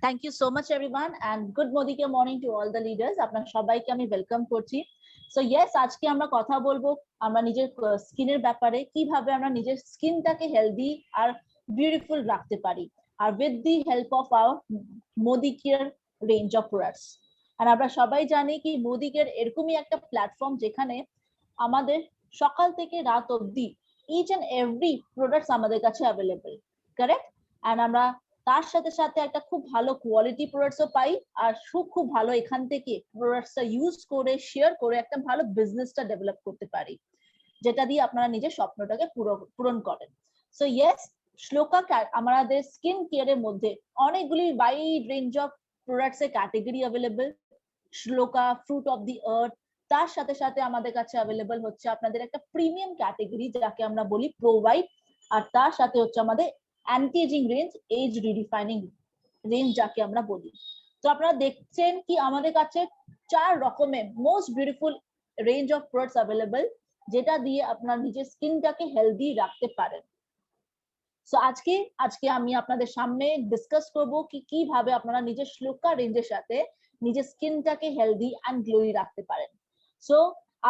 Thank you so much everyone and good morning to all the leaders. আপনার সবাইকে আমি welcome করছি। So yes, আজকে আমরা কথা বলবো আমরা নিজের স্কিনের ব্যাপারে, কিভাবে আমরা নিজের স্কিনটাকে হেলদি আর বিউটিফুল রাখতে পারি, আর with the help of our Modicare range of products. আর আমরা সবাই জানি কি মোদি কেয়ার এরকমই একটা প্ল্যাটফর্ম যেখানে আমাদের সকাল থেকে রাত অবধি ইচ এন্ড এভরি প্রোডাক্টস আমাদের কাছে অ্যাভেলেবল, কারেক্ট? এন্ড আমরা তার সাথে সাথে একটা খুব ভালো কোয়ালিটি প্রোডাক্টসও পাই, আর খুব ভালো এখান থেকে প্রোডাক্টসটা ইউজ করে শেয়ার করে একটা ভালো বিজনেসটা ডেভেলপ করতে পারি, যেটা দিয়ে আপনারা নিজের স্বপ্নটাকে পূরণ করেন। সো ইয়েস, শ্লোকা আমাদের স্কিন কেয়ারের মধ্যে অনেকগুলি ওয়াইড রেঞ্জ অফ প্রোডাক্টস এর category available. Shloka fruit of the earth, তার সাথে সাথে আমাদের কাছে অ্যাভেলেবল হচ্ছে আপনাদের একটা প্রিমিয়াম ক্যাটাগরি যাকে আমরা বলি প্রোভাইড, আর তার সাথে হচ্ছে আমাদের anti ageing range, age redefining range যাকে আমরা বলি। তো আপনারা দেখছেন কি আমাদের কাছে 4 রকমের most beautiful range of products available, যেটা দিয়ে আপনার নিজের স্কিনটাকে হেলদি রাখতে পারেন। সো আজকে আমি আপনাদের সামনে ডিসকাস করব কি কিভাবে আপনারা নিজের শ্লোকা রেঞ্জের সাথে নিজের স্কিনটাকে হেলদি অ্যান্ড গ্লোই রাখতে পারেন। সো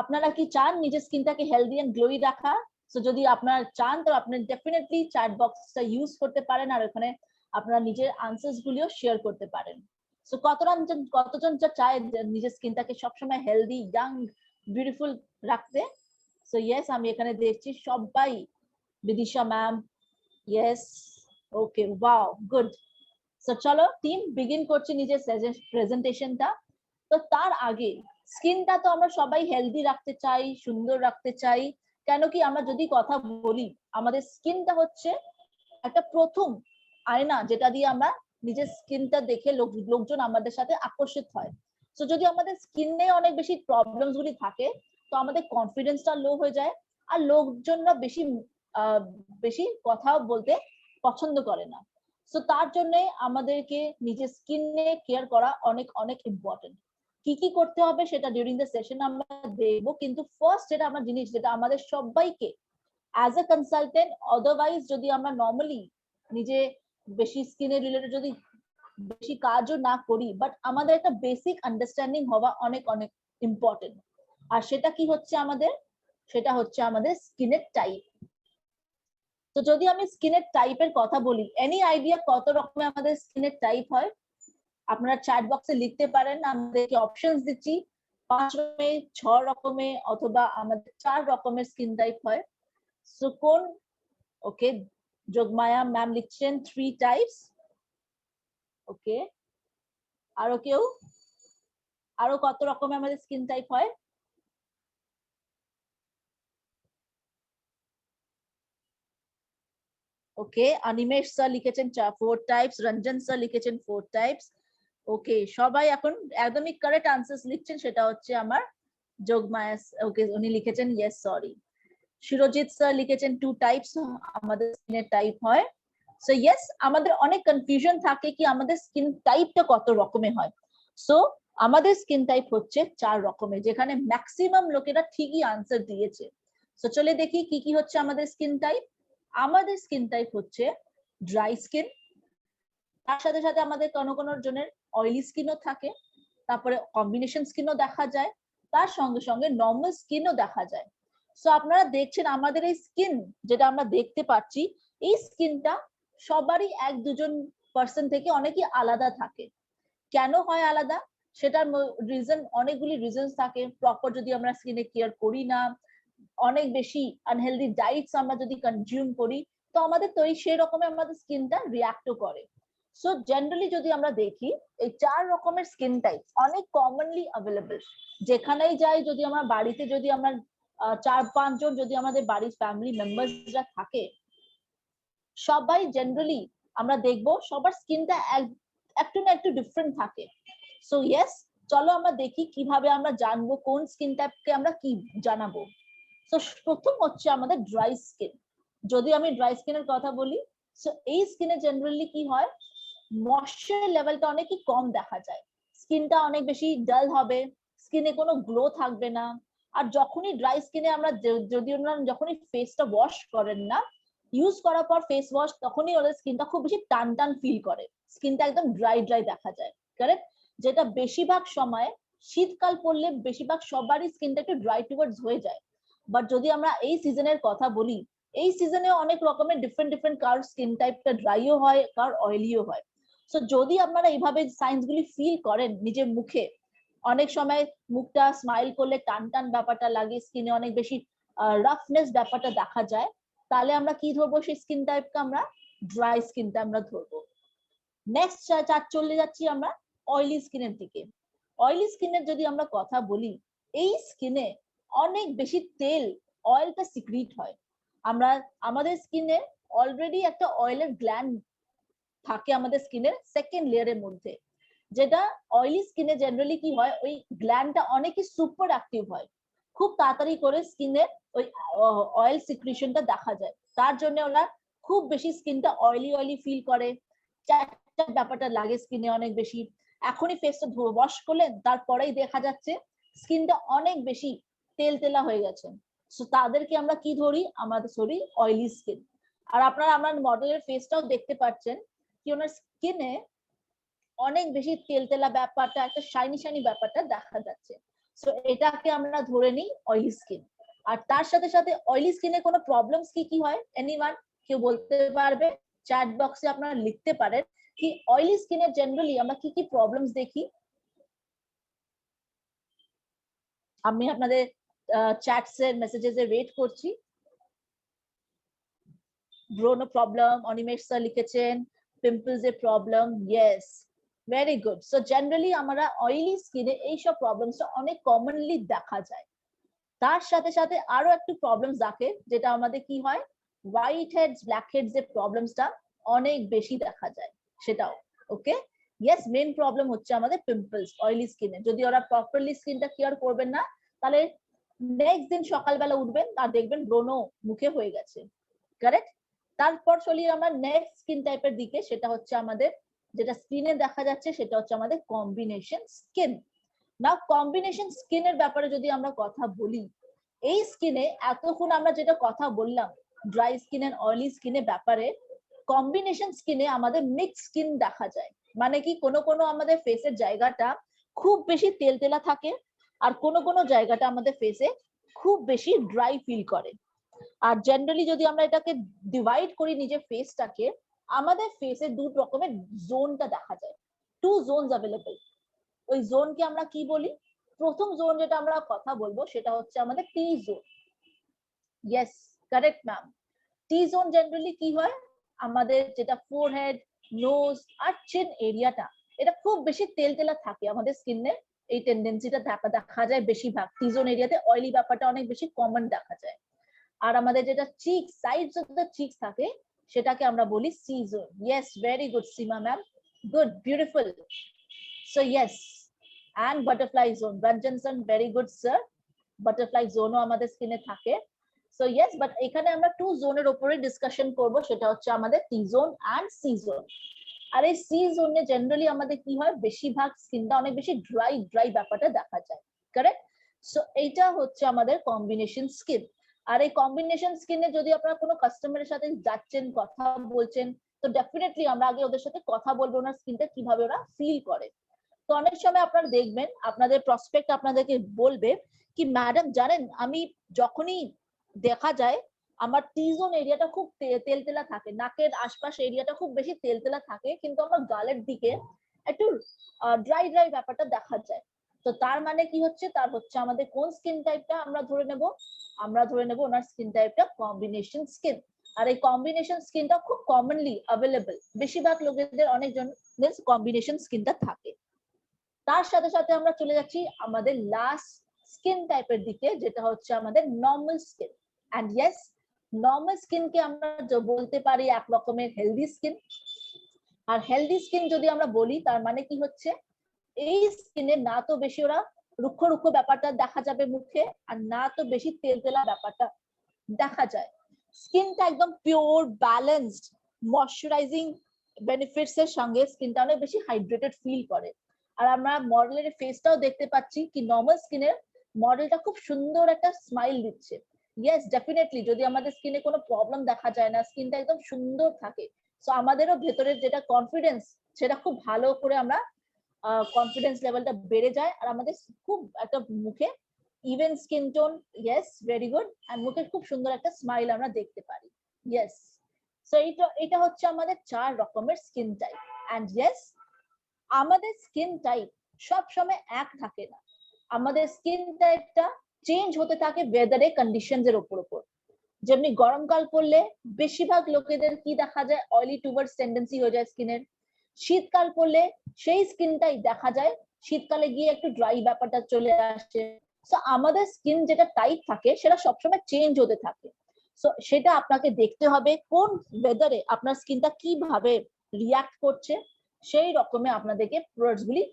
আপনারা কি চান নিজের স্কিনটাকে হেলদি অ্যান্ড গ্লোই রাখা? সো যদি আপনারা চান তো আপনি ডেফিনেটলি চ্যাট বক্সটা ইউজ করতে পারেন, আর ওখানে আপনারা নিজের আনসারস গুলিও শেয়ার করতে পারেন। সো কতজন চায় নিজের স্কিনটাকে সবসময় হেলদি, ইয়াং, বিউটিফুল রাখতে? সো ইয়েস, আমি এখানে দেখছি সবাই। Bidisha ma'am, yes, okay, wow, good. So চলো টিম বিগিন করছি নিজের প্রেজেন্টেশনটা। তো তার আগে স্কিনটা তো আমরা সবাই হেলদি রাখতে চাই, সুন্দর রাখতে চাই। কেন কি আমরা যদি কথা বলি, আমাদের স্কিনটা হচ্ছে একটা প্রথম আয়না, যেটা দিয়ে আমরা নিজের স্কিনটা দেখে লোকজন আমাদের সাথে আকর্ষিত হয়। তো যদি আমাদের স্কিনে অনেক বেশি প্রবলেমস গুলি থাকে, তো আমাদের কনফিডেন্সটা লো হয়ে যায়, আর লোকজনরা বেশি কথা বলতে পছন্দ করে না। সো তার জন্য আমাদেরকে নিজের স্কিনে কেয়ার করা অনেক অনেক ইম্পর্টেন্ট। কি কি করতে হবে সেটা ডিউরিং দ্য সেশন আমরা দেখবো, কিন্তু ফার্স্ট যেটা আমার জিনিস, যেটা আমাদের সবাইকে অ্যাজ এ কনসালটেন্ট, অদারওয়াইজ যদি আমরা নর্মালি নিজে বেশি স্কিনের রিলেটেড যদি বেশি কাজও না করি, বাট আমাদের একটা বেসিক আন্ডারস্ট্যান্ডিং হওয়া অনেক অনেক ইম্পর্টেন্ট। আর সেটা কি হচ্ছে আমাদের? সেটা হচ্ছে আমাদের স্কিনের টাইপ। তো যদি আমি স্কিনের টাইপের কথা বলি, এনি আইডিয়া কত রকমের আমাদের স্কিনের টাইপ হয়? আপনারা চ্যাট বক্সে লিখতে পারেন, আমাদেরকে অপশনস দিচ্ছি 5 রকমের, 6 রকমের, অথবা আমাদের 4 রকমের স্কিন টাইপ হয়। সো কোন, ওকে, যোগমায়া ম্যাম লিখছেন 3 টাইপস। ওকে, আরো কেউ? আরো কত রকমের আমাদের স্কিন টাইপ হয়? ওকে, অনিমেষ স্যার লিখেছেন 4 টাইপস, রঞ্জন স্যার লিখেছেন 4 টাইপস। ওকে, সবাই এখন একদমই কারেক্ট আনসারস লিখছেন, সেটা হচ্ছে আমার যোগমায়া। ওকে, উনি লিখেছেন ইয়েস, সরি। সুরজিৎ স্যার লিখেছেন 2 টাইপস আমাদের স্কিনের টাইপ হয়। সো ইয়েস, আমাদের অনেক কনফিউশন থাকে কি আমাদের স্কিন টাইপটা কত রকমের হয়। সো আমাদের স্কিন টাইপ হচ্ছে 4 রকমের, যেখানে ম্যাক্সিমাম লোকেরা ঠিকই আনসার দিয়েছে। সো চলে দেখি কি কি হচ্ছে আমাদের স্কিন টাইপ। আমাদের স্কিন টাইপ হচ্ছে ড্রাই স্কিন, তার সাথে সাথে আমাদের কোনো কোনো জনের অয়েলি স্কিনও থাকে, তারপরে কম্বিনেশন স্কিনও দেখা যায়, তার সঙ্গে সঙ্গে নর্মাল স্কিনও দেখা যায়। সো আপনারা দেখছেন আমাদের এই স্কিন যেটা আমরা দেখতে পাচ্ছি, এই স্কিনটা সবারই 1-2 পার্সন থেকে অনেকই আলাদা থাকে। কেন হয় আলাদা? সেটার রিজন, অনেকগুলি রিজনস থাকে। প্রপার যদি আমরা স্কিনে কেয়ার করি না, অনেক বেশি আনহেলদি ডায়েটস আমরা যদি কনজিউম করি, তো আমাদের তো সেই রকমের আমাদের স্কিনটা রিঅ্যাক্টও করে। সো জেনারেলি যদি আমরা দেখি, এই 4 রকমের স্কিন টাইপ অনেক কমনলি অ্যাভেলেবল। যেখানেই যাই, যদি আমরা বাড়িতে যদি আমরা 4-5 জন যদি আমাদের বাড়ির ফ্যামিলি মেম্বারসরা থাকে, সবাই জেনারেলি আমরা দেখবো সবার স্কিনটা একটু না একটু ডিফারেন্ট থাকে। সো ইয়েস, চলো আমরা দেখি কিভাবে আমরা জানবো কোন স্কিন টাইপকে আমরা কি জানাবো। তো প্রথম হচ্ছে আমাদের ড্রাই স্কিন। যদি আমি ড্রাই স্কিনের কথা বলি, সো এই স্কিনে জেনারেলি কি হয়, ময়শ্চার লেভেলটা অনেকই কম দেখা যায়, স্কিনটা অনেক বেশি ডাল হবে, স্কিনে কোনো গ্লো থাকবে না। আর যখনই ড্রাই স্কিনে আমরা যদি আমরা যখনই ফেসটা ওয়াশ করেন না, ইউজ করার পর ফেস ওয়াশ, তখনই ওদের স্কিনটা খুব বেশি টান টান ফিল করে। স্কিনটা একদম ড্রাই ড্রাই দেখা যায়, কারেক্ট? যেটা বেশিরভাগ সময় শীতকাল পড়লে বেশিরভাগ সবারই স্কিনটা একটু ড্রাই টুয়ার্ডস হয়ে যায়। বাট যদি আমরা এই সিজনের কথা বলি, এই সিজনে অনেক রকমের ডিফারেন্ট ডিফারেন্ট কার স্কিন টাইপটা ড্রাইও হয়, কার অয়েলিও হয়। সো যদি আপনারা এইভাবে সাইন্স গুলি ফিল করেন নিজের মুখে, অনেক সময় মুখটা স্মাইল করলে টান টান ব্যাপারটা লাগে, স্কিনে অনেক বেশি রাফনেস ব্যাপারটা দেখা যায়, তাহলে আমরা কি ধরবো? সেই স্কিন টাইপকে আমরা ড্রাই স্কিনটা আমরা ধরবো। নেক্সট চলে যাচ্ছি আমরা অয়েলি স্কিনের দিকে। অয়েলি স্কিনের যদি আমরা কথা বলি, এই স্কিনে অনেক বেশি তেল, অয়েলটা সিক্রিট হয়। আমরা আমাদের স্কিনে অলরেডি একটা অয়েলের গ্ল্যান্ড থাকে আমাদের স্কিনের সেকেন্ড লেয়ারের মধ্যে, যেটা অয়েলি স্কিনে জেনারেলি কি হয়, ওই গ্ল্যান্ডটা অনেকই সুপার অ্যাক্টিভ হয়, খুব তাড়াতাড়ি করে স্কিনের ওই অয়েল সিক্রিশনটা দেখা যায়। তার জন্য ওরা খুব বেশি স্কিনটা অয়েলি অয়েলি ফিল করে, চ্যাট ব্যাপারটা লাগে স্কিনে অনেক বেশি। এখনই ফেসটা ওয়াশ করলেন, তারপরেই দেখা যাচ্ছে স্কিনটা অনেক বেশি তেল তেলা হয়ে গেছে। সো তাদেরকে আমরা কি ধরি? আমাদের ধরি অয়েলি স্কিন। আর আপনারা আমার মডেলের ফেসটাও দেখতে পাচ্ছেন কি ওনার স্কিনে অনেক বেশি তেলতেলা ব্যাপারটা, একটা শাইনি শাইনি ব্যাপারটা দেখা যাচ্ছে। সো এটাকে আমরা ধরে নিই অয়েলি স্কিন। আর তার সাথে সাথে অয়েলি স্কিনে কোনো প্রবলেমস কি কি হয়? এনিওয়ান কেউ বলতে পারবে? চ্যাট বক্সে আপনারা লিখতে পারেন কি অয়েলি স্কিনে জেনারেলি আমরা কি কি প্রবলেমস দেখি। আমি আপনাদের চ্যাটস এর মেসেজেস এর ওয়েট করছি। ব্রোনো প্রবলেম অনিমেষ স্যার লিখেছেন, পিম্পলস এর problem, yes, very good. So generally আমরা অয়েলি স্কিনে এইসব প্রবলেমসটা অনেক কমনলি দেখা যায়। তার সাথে সাথে আরো একটু প্রবলেমস দেখে, যেটা আমাদের কি হয়, হোয়াইট হেডস ব্ল্যাক হেডস এর প্রবলেমসটা অনেক বেশি দেখা যায় সেটাও। ওকে, ইয়েস, মেইন প্রবলেম হচ্ছে আমাদের পিম্পলস অয়েলি স্কিনে। যদি ওরা প্রপারলি স্কিনটা কেয়ার করবেন না, তাহলে নেক্সট দিন সকালবেলা উঠবেন আর দেখবেন ব্রণ মুখে হয়ে গেছে, কারেক্ট? তারপর চলি আমরা নেক্সট স্কিন টাইপের দিকে, সেটা হচ্ছে আমাদের যেটা স্ক্রিনে দেখা যাচ্ছে, সেটা হচ্ছে আমাদের কম্বিনেশন স্কিন। না, কম্বিনেশন স্কিনের ব্যাপারে যদি আমরা কথা বলি, এই স্কিনে এতক্ষণ আমরা যেটা কথা বললাম ড্রাই স্কিন এন্ড অয়েলি স্কিনের ব্যাপারে, কম্বিনেশন স্কিনে আমাদের মিক্স স্কিন দেখা যায়। মানে কি, কোনো কোনো আমাদের ফেসের জায়গাটা খুব বেশি তেলতেলা থাকে, আর কোনো কোনো জায়গাটা আমাদের ফেসে খুব বেশি ড্রাই ফিল করে। আর জেনারেলি যদি আমরা এটাকে ডিভাইড করি নিজের ফেসটাকে, আমাদের ফেসে দু রকমের জোনটা দেখা যায়, টু জোনস অ্যাভেলেবল। ওই জোনকে আমরা কি বলি? প্রথম জোন যেটা আমরা কথা বলবো সেটা হচ্ছে আমাদের T zone. Yes, correct ma'am. T zone generally কি হয়, আমাদের যেটা ফোরহেড, নোজ আর চিন এরিয়াটা, এটা খুব বেশি তেলতেলা থাকে আমাদের স্কিনে। এই টেন্ডেন্সিটা দেখা যায় বেশিরভাগ টি জোন এরিয়াতে, অয়েলি ব্যাপারটা অনেক বেশি কমন দেখা যায়। আর আমাদের যেটা cheek sides of the cheeks থাকে, সেটাকে আমরা বলি C zone. Yes, very good Seema ma'am, good, beautiful. So yes, and butterfly zone, Ranjan sir, very good sir, butterfly zone ও আমাদের স্কিনে থাকে। সো ইয়েস, বাট এখানে আমরা টু জোনের উপরে ডিসকাশন করব, সেটা হচ্ছে আমাদের T zone and see zone. আর এই সি জোনে জেনারেলি আমাদের কি হয়, বেশিরভাগ স্কিনটা অনেক বেশি ড্রাই ড্রাই ব্যাপারটা দেখা যায়, কারেক্ট? সো এইটা হচ্ছে আমাদের কম্বিনেশন স্কিন। আর এই কম্বিনেশন স্কিনে যদি আপনারা কোনো কাস্টমারের সাথে যাচ্ছেন, কথা বলছেন, তো ডেফিনেটলি আমরা আগে ওদের সাথে কথা বলবো ওনার স্কিনটা কিভাবে ওরা ফিল করে। তো অনেক সময় আপনারা দেখবেন আপনাদের প্রসপেক্ট আপনাদেরকে বলবে কি, ম্যাডাম জানেন, আমি যখনই দেখা যায় আমার টি জোন এরিয়াটা খুব তেলতেলা থাকে, নাকের আশপাশ এরিয়াটা খুব বেশি তেলতেলা থাকে, কিন্তু আমার গালের দিকে একটু ড্রাই ড্রাই ব্যাপারটা দেখা যায়। তো তার মানে কি হচ্ছে, তার হচ্ছে আমাদের কোন স্কিন টাইপটা আমরা ধরে নেব? আমরা ধরে নেব ওনার স্কিন টাইপটা কম্বিনেশন স্কিন। আর এই কম্বিনেশন স্কিনটা খুব কমনলি অ্যাভেলেবল, বেশিরভাগ লোকেদের অনেকজনের কম্বিনেশন স্কিনটা থাকে। তার সাথে সাথে আমরা চলে যাচ্ছি আমাদের লাস্ট স্কিন টাইপের দিকে, যেটা হচ্ছে আমাদের normal skin. And yes, normal স্কিনকে আমরা বলতে পারি এক রকমের হেলদি স্কিন। আর হেলদি স্কিন যদি আমরা বলি, তার মানে কি হচ্ছে, এই স্কিনে না তো বেশি ওরা রুক্ষ রুক্ষ ব্যাপারটা দেখা যাবে মুখে, আর না তো বেশি তেলতেলা ব্যাপারটা দেখা যায়। স্কিনটা একদম পিওর, ব্যালেন্সড, ময়শ্চারাইজিং বেনিফিটস এর সঙ্গে স্কিনটা অনেক বেশি হাইড্রেটেড ফিল করে। আর আমরা মডেলের ফেসটাও দেখতে পাচ্ছি কি নর্মাল স্কিনের মডেলটা খুব সুন্দর একটা স্মাইল দিচ্ছে। ইয়েস, ডেফিনেটলি যদি আমাদের স্কিনে কোনো প্রবলেম দেখা যায় না, স্কিনটা একদম সুন্দর থাকে, তো আমাদেরও ভেতরের যেটা কনফিডেন্স সেটা খুব ভালো করে আমরা কনফিডেন্স লেভেলটা বেড়ে যায়, আর আমাদের খুব একটা মুখে even skin tone, yes very good, আর মুখে খুব সুন্দর একটা স্মাইল আমরা দেখতে পারি। ইয়েস, সো এটা হচ্ছে আমাদের 4 রকমের স্কিন টাইপ। এন্ড ইয়েস, আমাদের স্কিন টাইপ সব সময় এক থাকে না, আমাদের স্কিন টাইপটা চেঞ্জ হতে থাকে ওয়েদারে কন্ডিশনস এর উপর। যেমনি গরমকাল পড়লে বেশিরভাগ লোকেদের কি দেখা যায়, অয়েলি টুয়ার্ডস টেন্ডেন্সি হয়ে যায় স্কিনের। শীতকাল পড়লে সেই স্কিনটাই দেখা যায় শীতকালে গিয়ে একটু ড্রাই ব্যাপারটা চলে আসে। সো আমাদের স্কিন যেটা টাইপ থাকে সেটা সবসময় চেঞ্জ হতে থাকে। সো সেটা আপনাকে দেখতে হবে কোন ওয়েদারে আপনার স্কিনটা কিভাবে রিয়াক্ট করছে, সেই রকমে আপনাদেরকে প্রোডাক্টস গুলি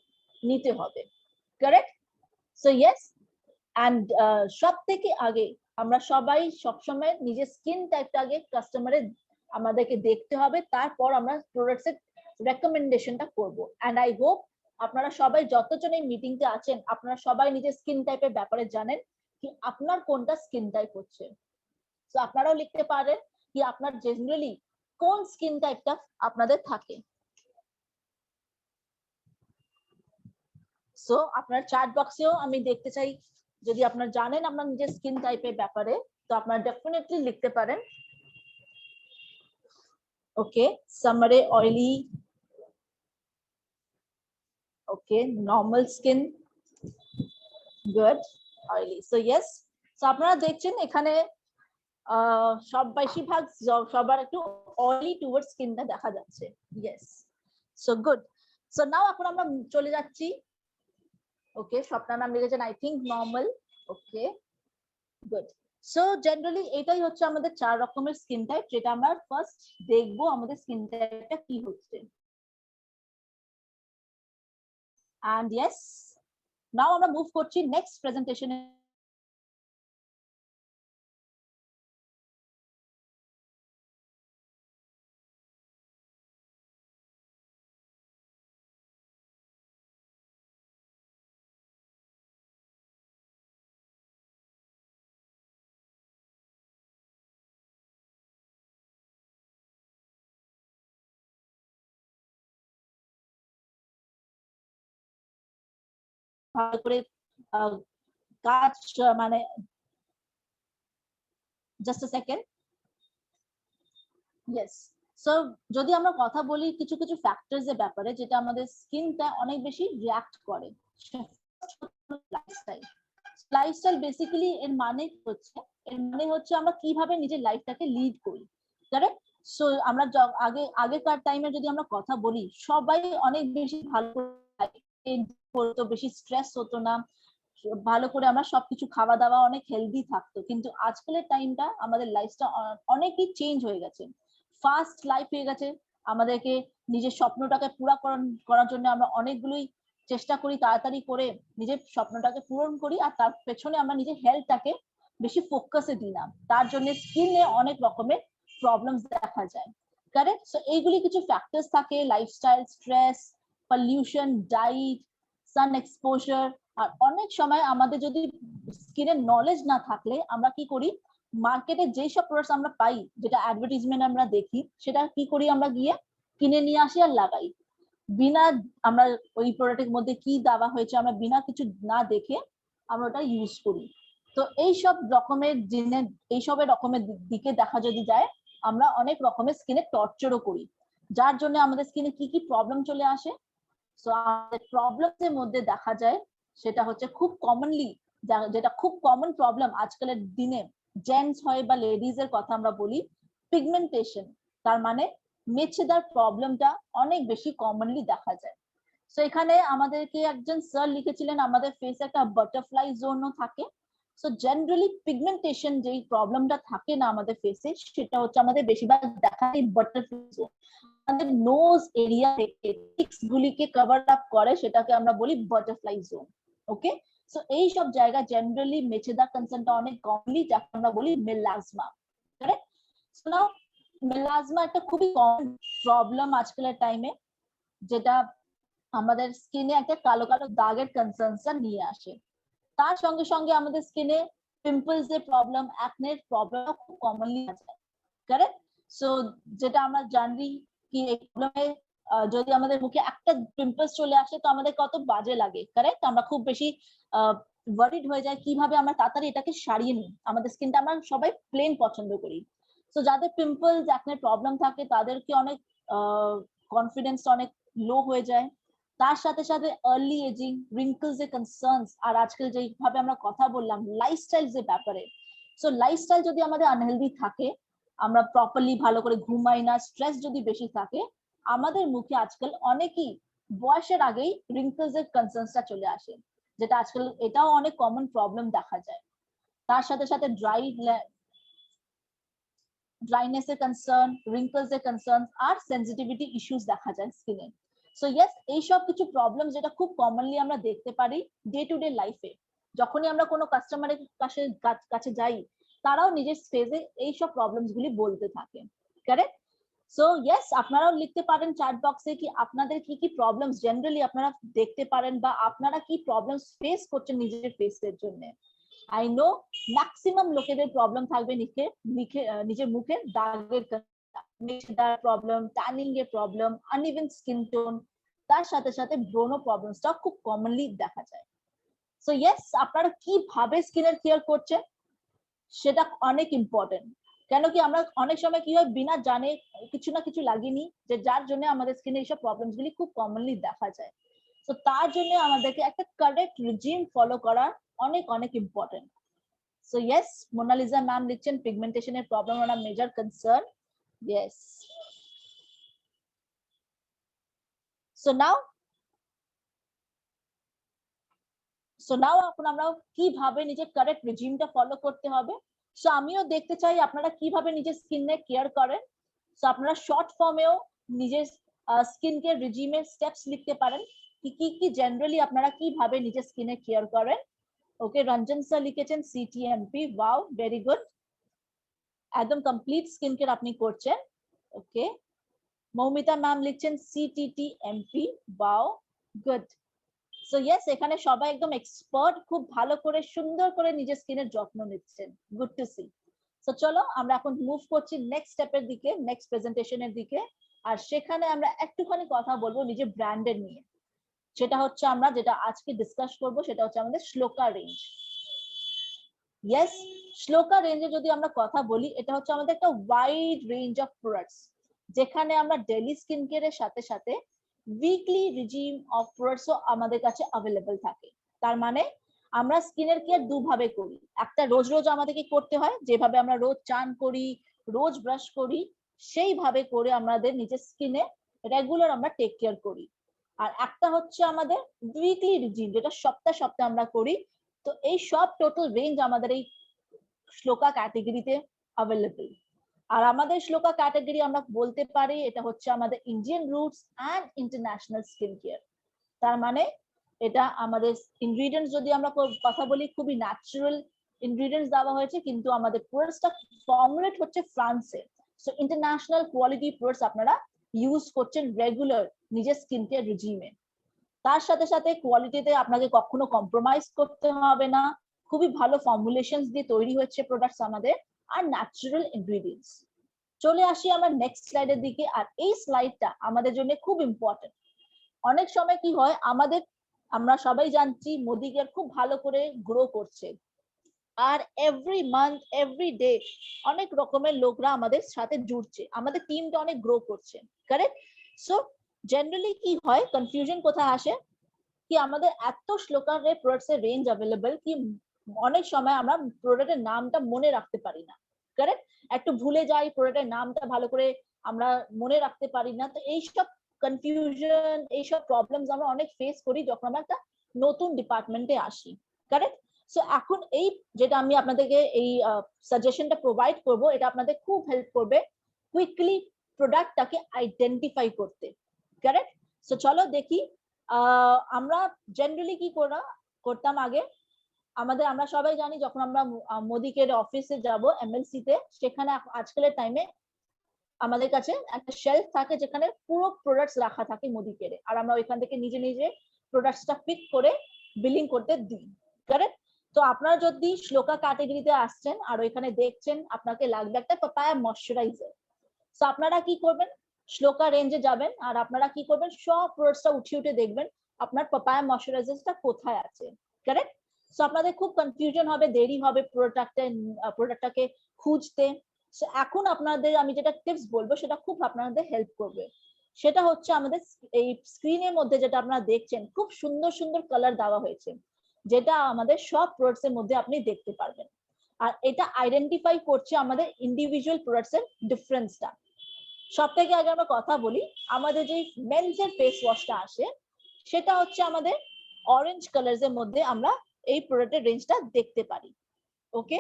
নিতে হবে। কারেক্ট? সো ইয়েস, এন্ড সব থেকে আগে আমরা সবাই সবসময় নিজের স্কিন টাইপটা আগে কাস্টমারের আমাদেরকে দেখতে হবে, তারপর আমরা প্রোডাক্টস এর রেকমেন্ডেশনটা করব। এন্ড আই হোপ আপনারা সবাই যতজন এই মিটিংতে আছেন আপনারা সবাই নিজের স্কিন টাইপের ব্যাপারে জানেন কি আপনার কোনটা স্কিন টাইপ হচ্ছে। তো আপনারাও লিখতে পারেন কি আপনার জেনারেলি কোন স্কিন টাইপটা আপনাদের থাকে। সো আপনার চ্যাট বক্সেও আমি দেখতে চাই যদি আপনারা জানেন আপনার নিজের স্কিন টাইপের ব্যাপারে, তো আপনারা ডেফিনেটলি লিখতে পারেন। ওকে, সামারে oily, okay normal skin, good, oily. So yes, so আপনারা দেখছেন এখানে সব বেশিরভাগ সবার একটু অয়েলি টুয়ার্ডস স্কিনটা দেখা যাচ্ছে। Yes, so good. So now এখন আমরা চলে যাচ্ছি। ওকে, স্বপ্না নাম লিখেছেন I think normal. Okay, good. So generally এটাই হচ্ছে আমাদের 4 রকমের স্কিন টাইপ, যেটা আমরা ফার্স্ট দেখবো আমাদের স্কিন টাইপটা কি হচ্ছে। এন্ড ইয়েস, নাও আমরা মুভ করছি নেক্সট প্রেজেন্টেশনে। ভালো করে কাজ মানে জাস্ট আ সেকেন্ড। ইয়েস, সো যদি আমরা কথা বলি কিছু কিছু ফ্যাক্টরস এর ব্যাপারে যেটা আমাদের স্কিনটা অনেক বেশি রিঅ্যাক্ট করে। লাইফস্টাইল, লাইফস্টাইল বেসিক্যালি এর মানে হচ্ছে আমরা কিভাবে নিজের লাইফটাকে লিড করি। কারেক্ট? সো আমরা আগেকার টাইমে যদি আমরা কথা বলি সবাই অনেক বেশি ভালো করতো, বেশি স্ট্রেস হতো না, ভালো করে আমরা সবকিছু খাওয়া দাওয়া অনেক হেলদি থাকতো। কিন্তু আজকালের টাইমটা আমাদের লাইফটা অনেকই চেঞ্জ হয়ে গেছে, ফাস্ট লাইফ হয়ে গেছে। আমাদেরকে নিজের স্বপ্নটাকে পুরা করার জন্য আমরা অনেকগুলোই চেষ্টা করি তাড়াতাড়ি করে নিজের স্বপ্নটাকে পূরণ করি, আর তার পেছনে আমরা নিজের হেলথটাকে বেশি ফোকাসে দিই না, তার জন্য স্কিনে অনেক রকমের প্রবলেমস দেখা যায়। কারেক্ট? সো এইগুলি কিছু ফ্যাক্টরস থাকে, lifestyle, stress, pollution, diet, sun exposure. আর অনেক সময় আমাদের যদি স্কিনের নলেজ না থাকলে আমরা কি করি, মার্কেটে যেই সব প্রোডাক্টস আমরা পাই, যেটা অ্যাডভার্টাইজমেন্ট আমরা দেখি, সেটা কি করি আমরা গিয়ে কিনে নিয়ে আসি আর লাগাই, বিনা আমরা ওই প্রোডাক্টের মধ্যে কি দেওয়া হয়েছে আমরা বিনা কিছু না দেখে আমরা ওটা ইউজ করি। তো এইসব রকমের এইসবের রকমের দিকে দেখা যদি যায় আমরা অনেক রকমের স্কিনে টর্চারও করি, যার জন্য আমাদের স্কিনে কি কি প্রবলেম চলে আসে। সো আমাদের প্রবলেমস এর মধ্যে দেখা যায় সেটা হচ্ছে খুব কমনলি, যেটা খুব কমন প্রবলেম আজকালের দিনে জেন্টস হয় বা লেডিজ এর কথা আমরা বলি, পিগমেন্টেশন। তার মানে মেচেদার প্রবলেমটা অনেক বেশি কমনলি দেখা যায়। সো এখানে আমাদেরকে একজন স্যার লিখেছিলেন আমাদের ফেসে একটা বাটারফ্লাই জোনও থাকে। সো জেনারেলি পিগমেন্টেশন যেই প্রবলেমটা থাকে না আমাদের ফেসে, সেটা হচ্ছে আমাদের বেশিরভাগ দেখা যায় বাটারফ্লাই জোন। আমাদের নোজ এরিয়া থেকে টিক্স গুলিকে কভার আপ করে, সেটাকে আমরা বলি বাটারফ্লাই জোন। ওকে, সো এই সব জায়গা জেনারেলি মেচেদা কনসার্নটা অনেক কমলি, যাকে আমরা বলি melasma. Correct? So now melasma একটা খুবই কমন প্রবলেম আজকালের টাইমে, যেটা আমাদের স্কিনে একটা কালো কালো দাগের কনসার্নটা নিয়ে আসে। তার সঙ্গে সঙ্গে আমাদের স্কিনে পিম্পলস এর প্রবলেম, অ্যাকনের প্রবলেম খুব কমনলি আছে। কারেক্ট? সো যেটা আমরা জানি কি এই প্রবলেমে যদি আমাদের মুখে একটা পিম্পলস চলে আসে তো আমাদের কত বাজে লাগে, কারেক্ট? আমরা খুব বেশি ওয়ারিড হয়ে যায় কিভাবে আমরা তাড়াতাড়ি এটাকে সারিয়ে নিই। আমাদের স্কিনটা আমরা সবাই প্লেন পছন্দ করি। তো যাদের পিম্পলস একনে প্রবলেম থাকে তাদেরকে অনেক কনফিডেন্স অনেক লো হয়ে যায়। তার সাথে সাথে আর্লি এজিং, রিঙ্কলস এর কনসার্নস, আর আজকাল যেভাবে আমরা কথা বললাম লাইফস্টাইল এর ব্যাপারে, সো লাইফস্টাইল যদি আমাদের আনহেলদি থাকে, আমরা প্রপারলি ভালো করে ঘুমাই না, স্ট্রেস যদি বেশি থাকে, আমাদের মুখে আজকাল অনেকেই বয়সের আগেই রিঙ্কলস এর কনসার্নসটা চলে আসে, যেটা আজকাল এটাও অনেক কমন প্রবলেম দেখা যায়। তার সাথে সাথে ড্রাইনেস এর কনসার্ন, রিঙ্কলস এর কনসার্ন আর সেনসিটিভিটি ইস্যুস দেখা যায় স্কিনে। সো ইয়েস, এইসব কিছু প্রবলেম যেটা খুব কমনলি আমরা দেখতে পারি ডে টু ডে লাইফে। যখনই আমরা কোনো কাস্টমারের কাছে যাই, তারাও নিজের ফেজে এইসব প্রবলেমস গুলি বলতে থাকে, কারেক্ট? সো ইয়েস, আপনারাও লিখতে পারেন চ্যাট বক্সে কি আপনাদের কি কি প্রবলেমস জেনারেলি আপনারা দেখতে পারেন, বা আপনারা কি প্রবলেমস ফেস করছেন নিজের ফেসের জন্য। আই নো ম্যাক্সিমাম লোকেদের প্রবলেম থাকবে নিজের মুখের দাগের প্রবলেম, ট্যানিং এর প্রবলেম, আনইভেন স্কিন টোন, তার সাথে সাথে ব্রোনো প্রবলেমসটা খুব কমনলি দেখা যায়। সো ইয়েস, আপনারা কিভাবে স্কিনের কেয়ার করছেন সেটা অনেক ইম্পর্টেন্ট। কেন কি আমরা অনেক সময় কি হয় বিনা জানে কিছু না কিছু লাগিয়ে নিই, যে যার জন্য আমাদের স্কিনে এইসব প্রবলেমস গুলি খুব কমনলি দেখা যায়। তো তার জন্য আমাদেরকে একটা কারেক্ট রিজিম ফলো করা অনেক অনেক important. So yes, Monalisa ma'am লিখছেন pigmentation এর problem on a major concern. Yes. So now এখন আমরা কিভাবে নিজের কারেক্ট রিজিমটা ফলো করতে হবে। সো আমিও দেখতে চাই আপনারা কিভাবে নিজের স্কিনে কেয়ার করেন। সো আপনারা শর্ট ফর্মেও নিজের স্কিন কেয়ার রিজিমের স্টেপস লিখতে পারেন, কি কি জেনারেলি আপনারা কিভাবে নিজের স্কিনে কেয়ার করেন। ওকে, রঞ্জন স্যার লিখেছেন সিটিএমপি, ওয়াও ভেরি গুড, একদম কমপ্লিট স্কিন কেয়ার আপনি করছেন। ওকে, মৌমিতা ম্যাম লিখছেন সিটিটিএমপি, ওয়াও গুড। সো ইয়েস, এখানে সবাই একদম এক্সপার্ট, খুব ভালো করে সুন্দর করে নিজের স্কিনের যত্ন নিচ্ছেন, গুড টু সি। সো চলো আমরা এখন মুভ করছি নেক্সট স্টেপের দিকে, নেক্সট প্রেজেন্টেশনের দিকে, আর সেখানে আমরা একটুখানি কথা বলবো নিজের ব্র্যান্ডের নিয়ে। সেটা হচ্ছে আমরা যেটা আজকে ডিসকাস করব সেটা হচ্ছে আমাদের শ্লোকা রেঞ্জ। ইয়েস, শ্লোকা রেঞ্জে যদি আমরা কথা বলি, এটা হচ্ছে আমাদের একটা ওয়াইড রেঞ্জ অফ প্রোডাক্টস, যেখানে আমরা ডেইলি স্কিন কেয়ারের সাথে সাথে উইকলি রিজিম অফ প্রোডাক্টসও আমাদের কাছে অ্যাভেলেবল থাকে। তার মানে আমরা স্কিনের কেয়ার দুভাবে করি, একটা রোজ রোজ আমাদেরকে করতে হয়, যেভাবে আমরা রোজ চান করি, রোজ ব্রাশ করি, সেইভাবে করে আমাদের নিজের স্কিনে রেগুলার আমরা টেক কেয়ার করি। আর একটা হচ্ছে আমাদের উইকলি রিজিম, যেটা সপ্তাহে সপ্তাহে আমরা করি। তো এই সব টোটাল রেঞ্জ আমাদের এই শ্লোকা ক্যাটাগরিতে অ্যাভেলেবল। আর আমাদের শ্লোকা ক্যাটাগরি আমরা বলতে পারি এটা হচ্ছে আমাদের Indian roots and international skin care. তার মানে এটা আমাদের ইনগ্রিডিয়েন্টস যদি আমরা কথা বলি, খুবই ন্যাচারাল ইনগ্রিডিয়েন্টস দেওয়া হয়েছে, কিন্তু আমাদের প্রোডাক্টসটা ফর্মুলেট হচ্ছে ফ্রান্সে। সো ইন্টারন্যাশনাল কোয়ালিটি প্রোডাক্টস আপনারা ইউজ করছেন রেগুলার নিজের স্কিন কেয়ার রিজিমে। তার সাথে সাথে কোয়ালিটিতে আপনাকে কখনো কম্প্রোমাইজ করতে হবে না, খুবই ভালো ফর্মুলেশনস দিয়ে তৈরি হচ্ছে প্রোডাক্টস আমাদের, আর ন্যাচারাল ইনগ্রিডিয়েন্টস। চলে আসি আমরা নেক্সট স্লাইডের দিকে, আর এই স্লাইডটা আমাদের জন্য খুব ইম্পর্টেন্ট। অনেক সময় কি হয় আমরা সবাই জানছি মোদি কেয়ার খুব ভালো করে গ্রো করছে, আর এভরি মান্থ এভরি ডে অনেক রকমের লোকরা আমাদের সাথে জুড়ছে, আমাদের টিমটা অনেক গ্রো করছে, কারেক্ট? সো জেনারেলি কি হয়, কনফিউশন কোথায় আসে, কি আমাদের এত শ্লোকারের প্রোডাক্টস এর রেঞ্জ অ্যাভেলেবল কি অনেক সময় আমরা প্রোডাক্টের নামটা মনে রাখতে পারি না, কারেক্ট? একটু ভুলে যাই, প্রোডাক্টের নামটা ভালো করে আমরা মনে রাখতে পারি না। তো এইসব কনফিউশন, এইসব প্রবলেমস আমরা অনেক ফেস করি যখন আমরা একটা নতুন ডিপার্টমেন্টে আসি, কারেক্ট? সো এখন এই যেটা আমি আপনাদেরকে এই সাজেশনটা প্রোভাইড করব, এটা আপনাদের খুব হেল্প করবে কুইকলি প্রোডাক্টটাকে আইডেন্টিফাই করতে, কারেক্ট? সো চলো দেখি আমরা জেনারেলি কি করতাম আগে। আমরা সবাই জানি যখন আমরা মোদি কেয়ার অফিসে যাব এমএলসি তে, সেখানে আজকালের টাইমে আমাদের কাছে একটা শেলফ থাকে যেখানে পুরো প্রোডাক্টস রাখা থাকে মোদি কেয়ারে, আর আমরা ওইখান থেকে নিজে নিজে প্রোডাক্টসটা পিক করে বিলিং করতে দিই, কারেক্ট? তো আপনারা যদি শ্লোকা ক্যাটাগরিতে আসছেন আর ওইখানে দেখছেন আপনাকে লাগবে একটা পাপায়া ময়শ্চারাইজার, তো আপনারা কি করবেন, শ্লোকা রেঞ্জে যাবেন আর আপনারা কি করবেন, সব প্রোডাক্টসটা উঠিয়ে উঠে দেখবেন আপনার পাপায়া ময়শ্চারাইজারটা কোথায় আছে, কারেক্ট? সো আপনাদের খুব কনফিউশন হবে, দেরি হবে প্রোডাক্টটাকে খুঁজতে। সো এখন আপনাদের আমি যেটা টিপস বলবো সেটা খুব আপনাদের হেল্প করবে। সেটা হচ্ছে আমাদের এই স্ক্রিনের মধ্যে যেটা আপনারা দেখছেন খুব সুন্দর সুন্দর কালার দেওয়া হয়েছে, যেটা আমাদের সব প্রোডাক্টস এর মধ্যে আপনি দেখতে পারবেন। আর এটা আইডেন্টিফাই করছে আমাদের ইন্ডিভিজুয়াল প্রোডাক্টস এর ডিফারেন্সটা। সব থেকে আগে আমরা কথা বলি, আমাদের যে মেন্স এর ফেস ওয়াশটা আসে সেটা হচ্ছে আমাদের অরেঞ্জ কালার এর মধ্যে আমরা এই প্রোডাক্টের রেঞ্জটা দেখতে পারি। ওকে,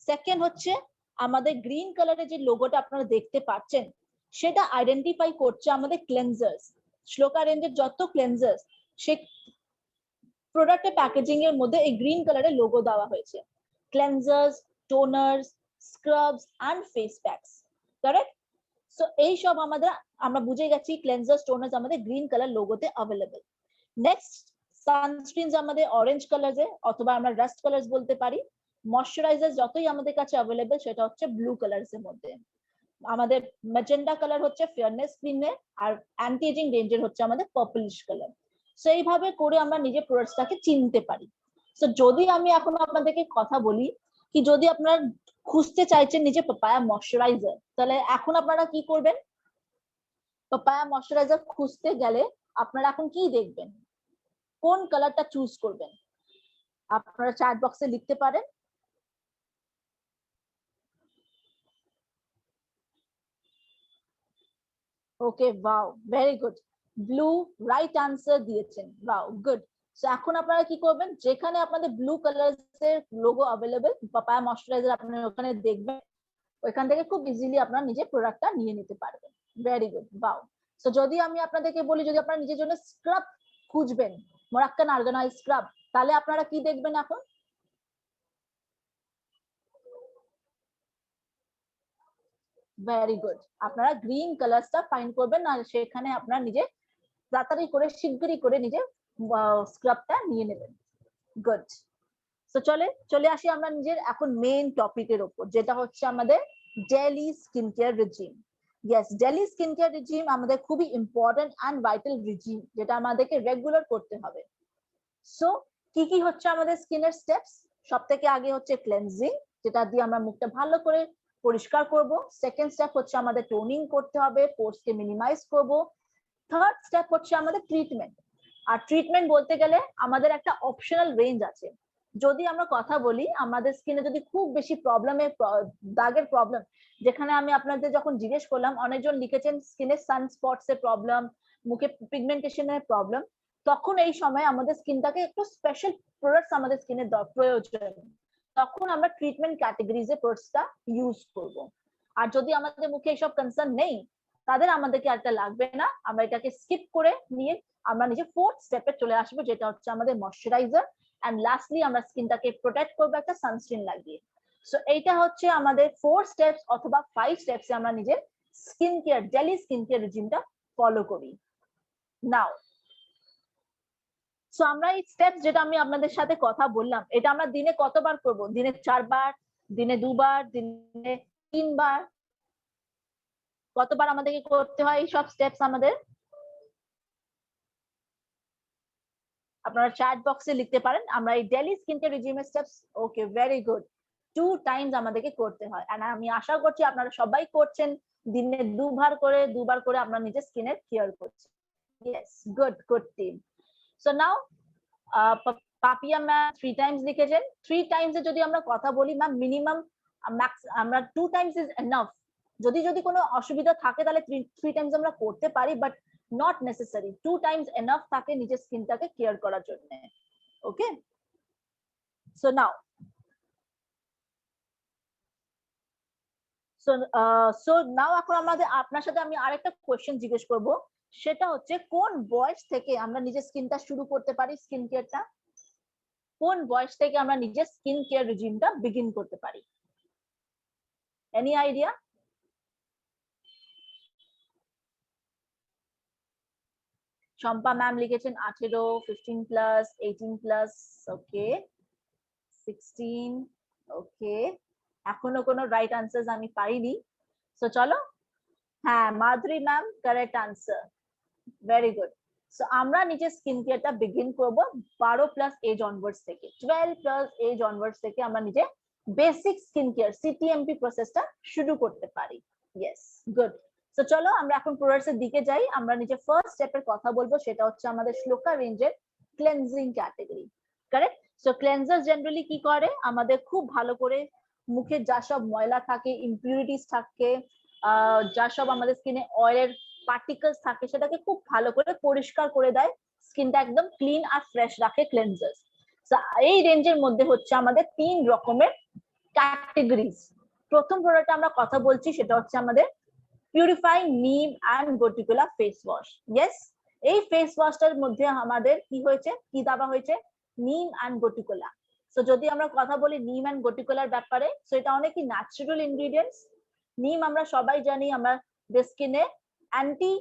সেকেন্ড হচ্ছে আমাদের গ্রিন কালারের যে লোগোটা আপনারা দেখতে পাচ্ছেন সেটা আইডেন্টিফাই করছে আমাদের ক্লেনজার্স। শ্লোকা রেঞ্জের যত ক্লেনজার্স সে প্রোডাক্টের প্যাকেজিং এর মধ্যে এই গ্রিন কালারের লোগো দেওয়া হয়েছে। Cleansers, toners, scrubs and face packs, correct? So এই সব আমাদের আমরা বুঝে গেছি ক্লেনজার্স, টোনার্স আমাদের গ্রিন কালার লোগোতে अवेलेबल। নেক্সট সানস্ক্রিনস আমাদের অরেঞ্জ কালারে অথবা আমরা রাস্ট কালারস বলতে পারি। ময়শ্চারাইজার যতই আমাদের কাছে अवेलेबल সেটা হচ্ছে ব্লু কালারস এর মধ্যে। আমাদের ম্যাজেন্ডা কালার হচ্ছে ফেয়ারনেস ক্রিমে, আর অ্যান্টি এজিং রেঞ্জের হচ্ছে আমাদের পার্পলিশ কালার। সো এইভাবে করে আমরা নিজের প্রোডাক্টটাকে চিনতে পারি। সো যদি আমি এখন আপনাদেরকে কথা বলি কি, যদি আপনারা খুঁজতে চাইছেন নিজে পাপায়া ময়শ্চারাইজার, তাহলে এখন আপনারা কি করবেন? পাপায়া ময়শ্চারাইজার খুঁজতে গেলে আপনারা এখন কি দেখবেন, কোন কালারটা চুজ করবেন? আপনারা চ্যাট বক্সে লিখতে পারেন। Okay, wow, very good, blue right answer দিয়েছেন, ওয়াও, গুড। সো এখন আপনারা কি করবেন, যেখানে আপনাদের ব্লু কালারের লোগো अवेलेबल পাপায়া ময়শ্চারাইজার আপনারা ওখানে দেখবেন, ওইখান থেকে খুব ইজিলি আপনারা নিজের প্রোডাক্টটা নিয়ে নিতে পারবেন। Very good, wow. সো যদি আমি আপনাদেরকে বলি, যদি আপনারা নিজের জন্য স্ক্রাব খুঁজবেন, মোরাক্কান আর্গানাইল স্ক্রাব, তাহলে আপনারা কি দেখবেন এখন? ভেরি গুড, আপনারা গ্রিন কালারটা ফাইন্ড করবেন আর সেখানে আপনারা নিজে তাড়াতাড়ি করে শিগগিরই করে নিজে স্ক্রাবটা নিয়ে নেবেন। গুড। তো চলে আসি আমরা নিজের এখন মেইন টপিকের উপর, যেটা হচ্ছে আমাদের daily skin care regime. Yes, daily skin care regime আমাদের খুবই ইম্পর্টেন্ট এন্ড ভাইটাল রিজিম, যেটা আমাদেরকে রেগুলার করতে হবে। সো কি কি হচ্ছে আমাদের স্কিনের স্টেপস? সব থেকে আগে হচ্ছে ক্লেনজিং, যেটা দিয়ে আমরা মুখটা ভালো করে পরিষ্কার করব। সেকেন্ড স্টেপ হচ্ছে আমাদের টোনিং করতে হবে, পোর্স কে মিনিমাইজ করব। থার্ড স্টেপ হচ্ছে আমাদের ট্রিটমেন্ট। আর ট্রিটমেন্ট বলতে গেলে আমাদের একটা অপশনাল রেঞ্জ আছে। যদি আমরা কথা বলি, আমাদের স্কিনে যদি খুব বেশি দাগের প্রবলেম, যেখানে আমি আপনাদের যখন জিজ্ঞেস করলাম অনেকজন লিখেছেন স্কিনে সানস্পটস এর প্রবলেম, মুখে পিগমেন্টেশনের প্রবলেম, তখন এই সময় আমাদের স্কিনটাকে একটু স্পেশাল প্রোডাক্টস আমাদের স্কিনের প্রয়োজন, তখন আমরা ট্রিটমেন্ট ক্যাটাগরিজে প্রোডাক্টসটা ইউজ করব। আর যদি আমাদের মুখে এইসব কনসার্ন নেই, তাদের আমাদেরকে একটা লাগবে না, আমরা এটাকে স্কিপ করে নিয়ে আমরা নিজে ফোর্থ স্টেপে চলে আসবো, যেটা হচ্ছে আমাদের ময়শ্চারাইজার, এন্ড লাস্টলি আমরা স্কিনটাকে প্রোটেক্ট করবো একটা সানস্ক্রিন লাগিয়ে। সো এইটা হচ্ছে আমাদের 4 স্টেপস অথবা 5 স্টেপসে আমরা নিজের skin care, daily skin care রিজিমটা ফলো করি। নাও, সো আমরা এই স্টেপস যেটা আমি আপনাদের সাথে কথা বললাম, এটা আমরা দিনে কতবার করব? দিনে 4 বার, দিনে 2 বার, দিনে 3 বার? কতবার আমাদেরকে করতে হয় এই সব স্টেপস আমাদের? আপনারা চ্যাট বক্সে লিখতে পারেন। আমরা এই ডেইলি স্কিন কেয়ার রিজিমের স্টেপস, ওকে, ভেরি গুড, 2 টাইমস আমাদেরকে করতে হয়। এন্ড আমি আশা করছি আপনারা সবাই করছেন, দিনে দুবার করে আপনারা নিজের স্কিনের কেয়ার করছেন। Yes, good good team. So now, Papiya ma'am 3 times লিখেছেন। 3 টাইমস এ যদি আমরা কথা বলি ম্যাম, মিনিমাম ম্যাক্স আমরা 2 টাইমস ইজ এনাফ। যদি যদি কোনো অসুবিধা থাকে তাহলে 3 টাইমস আমরা করতে পারি, but not necessary. 2 times enough থাকে নিজের স্কিনটাকে কেয়ার করার জন্য। Okay, so now, so so now এখন আমাদের আপনার সাথে আমি আরেকটা কোশ্চেন জিজ্ঞেস করব, সেটা হচ্ছে কোন বয়স থেকে আমরা নিজের স্কিনটা শুরু করতে পারি, স্কিন কেয়ারটা? কোন বয়স থেকে আমরা নিজের স্কিন কেয়ার রিজিমটা বিগিন করতে পারি? Any idea? শম্পা ম্যাম লিখেছেন 18, 15 প্লাস, 18 প্লাস, ওকে, 16, ওকে। এখনো কোনো রাইট আনসার আমি পাইনি। সো চলো, হ্যাঁ, Madhuri ma'am, correct answer, very good. So আমরা নিজের স্কিন কেয়ারটা বিগিন করব 12+ এজ অনওয়ার্ডস থেকে, 12+ এজ অনওয়ার্ডস থেকে আমরা নিজে বেসিক স্কিন কেয়ার সিটিএমপি প্রসেসটা শুরু করতে পারি। Yes, good. তো চলো আমরা এখন প্রোডাক্টস এর দিকে যাই। আমরা নিজে ফার্স্ট স্টেপের কথা বলবো, সেটা হচ্ছে আমাদের শ্লোকা রেঞ্জের cleansing category. Correct. So cleanser generally কি করে, আমাদের খুব ভালো করে মুখে যা সব ময়লা থাকে, ইমপিউরিটিস থাকে, যা সব আমাদের স্কিনে অয়েলের পার্টিকেলস থাকে, সেটাকে খুব ভালো করে পরিষ্কার করে দেয়, স্কিনটা একদম ক্লিন আর ফ্রেশ রাখে ক্লেনজার। এই রেঞ্জের মধ্যে হচ্ছে আমাদের 3 রকমের ক্যাটাগরিজ। প্রথম প্রোডাক্ট আমরা কথা বলছি সেটা হচ্ছে আমাদের পিউরিফাই নিম অ্যান্ড গটিকুলা ফেস ওয়াশ। ইয়েস, এই ফেস ওয়াশটার মধ্যে আমাদের কি হয়েছে, কি দেওয়া হয়েছে, নিম অ্যান্ড গটিকুলা। তো যদি আমরা কথা বলি নিম অ্যান্ড গটিকুলার ব্যাপারে, তো এটা অনেকই ন্যাচারাল ইনগ্রিডিয়েন্টস। নিম আমরা সবাই জানি আমরা স্কিনে অ্যান্টি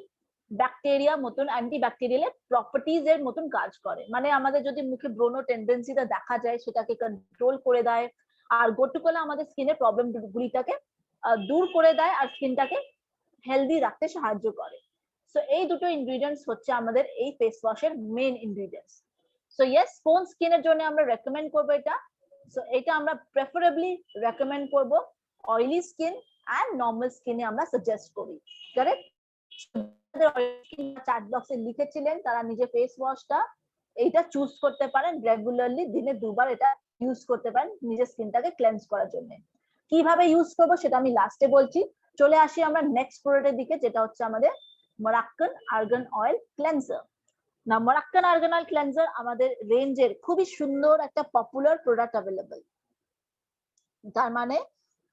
ব্যাকটেরিয়া মতন, অ্যান্টি ব্যাকটেরিয়াল প্রপার্টিজ এর মতন কাজ করে। মানে আমাদের যদি মুখে ব্রোনো টেন্ডেন্সিটা দেখা যায় সেটাকে কন্ট্রোল করে দেয়। আর গটিকুলা আমাদের স্কিনের প্রবলেম গুলিটাকে দূর করে দেয় আর স্কিনটাকে হেলদি রাখতে সাহায্য করে। সো এই দুটো ইনগ্রিডিয়েন্টস হচ্ছে আমাদের এই ফেস ওয়াশের মেইন ইনগ্রিডিয়েন্টস। সো ইয়েস, কোন স্কিনের জন্য আমরা রেকমেন্ড করবো এটা? সো এটা আমরা প্রেফারেবলি রেকমেন্ড করব অয়েলি স্কিন এন্ড নর্মাল স্কিনে আমরা সাজেস্ট করি। কারেক্ট। চ্যাট বক্সে লিখেছিলেন তারা নিজে ফেস ওয়াশটা এইটা চুজ করতে পারেন, রেগুলারলি দিনে 2 বার এটা ইউজ করতে পারেন নিজের স্কিনটাকে ক্লেন্স করার জন্য। কিভাবে ইউজ করবো সেটা আমি লাস্টে বলছি। চলে আসি আমরা নেক্সট প্রোডাক্টের দিকে, যেটা হচ্ছে আমাদের মোরাক্কান আর্গান অয়েল ক্লেন্সার। না, মোরাক্কান আর্গান অয়েল ক্লেন্সার আমাদের রেঞ্জের খুবই সুন্দর একটা পপুলার প্রোডাক্ট অ্যাভেলেবল। তার মানে